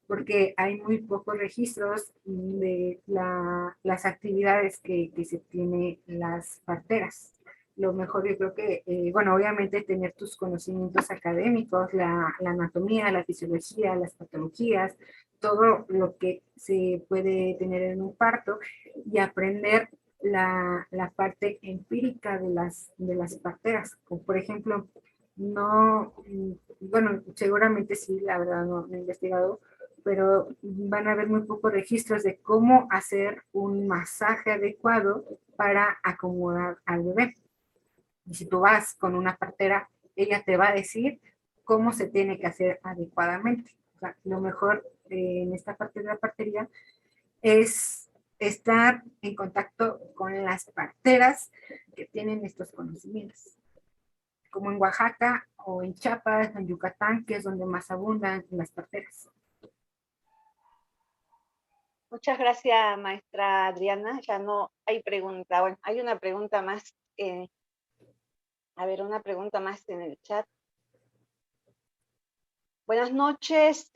porque hay muy pocos registros de las actividades que se tienen las parteras. Lo mejor yo creo que, bueno, obviamente tener tus conocimientos académicos, la anatomía, la fisiología, las patologías, todo lo que se puede tener en un parto y aprender la parte empírica de las parteras. Como por ejemplo, no, bueno, seguramente sí, la verdad no he investigado, pero van a haber muy pocos registros de cómo hacer un masaje adecuado para acomodar al bebé. Y si tú vas con una partera, ella te va a decir cómo se tiene que hacer adecuadamente. O sea, lo mejor en esta parte de la partería es estar en contacto con las parteras que tienen estos conocimientos, como en Oaxaca o en Chiapas, en Yucatán, que es donde más abundan las parteras. Muchas gracias, maestra Adriana. Ya no hay pregunta. Bueno, hay una pregunta más. A ver, una pregunta más en el chat. Buenas noches.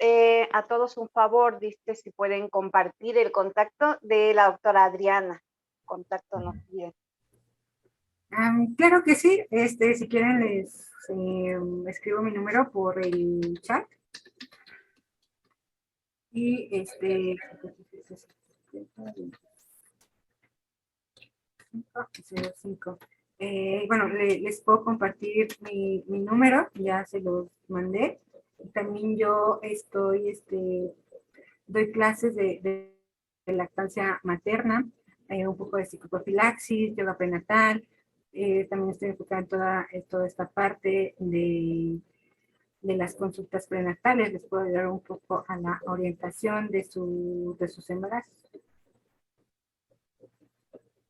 A todos un favor, dice si pueden compartir el contacto de la doctora Adriana. Contacto nos piden. Claro que sí. Si quieren les escribo mi número por el chat. Y bueno, les puedo compartir mi número, ya se los mandé. También yo doy clases de lactancia materna, un poco de psicoprofilaxis, yoga prenatal. También estoy enfocada en toda esta parte de las consultas prenatales. Les puedo ayudar un poco a la orientación de sus embarazos.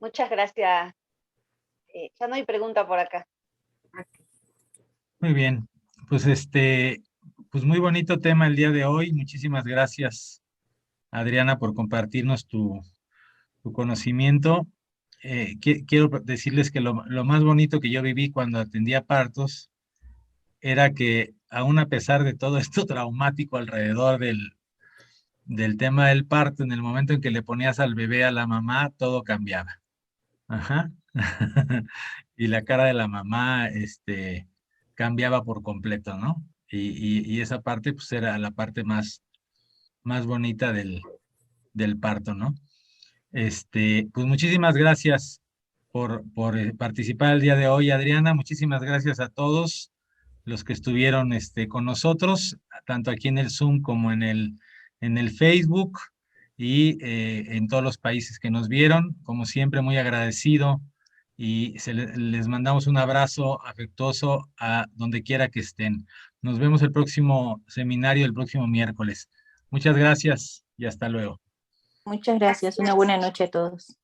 Muchas gracias. Ya no hay pregunta por acá. Muy bien, pues pues muy bonito tema el día de hoy. Muchísimas gracias, Adriana, por compartirnos tu conocimiento. Quiero decirles que lo más bonito que yo viví cuando atendía partos era que aún a pesar de todo esto traumático alrededor del tema del parto, en el momento en que le ponías al bebé a la mamá, todo cambiaba. Ajá. Y la cara de la mamá, cambiaba por completo, ¿no? Y esa parte, pues, era la parte más bonita del parto, ¿no? Pues muchísimas gracias por participar el día de hoy, Adriana. Muchísimas gracias a todos los que estuvieron con nosotros, tanto aquí en el Zoom como en el Facebook y en todos los países que nos vieron. Como siempre, muy agradecido y les mandamos un abrazo afectuoso a donde quiera que estén. Nos vemos el próximo seminario, el próximo miércoles. Muchas gracias y hasta luego. Muchas gracias. Una buena noche a todos.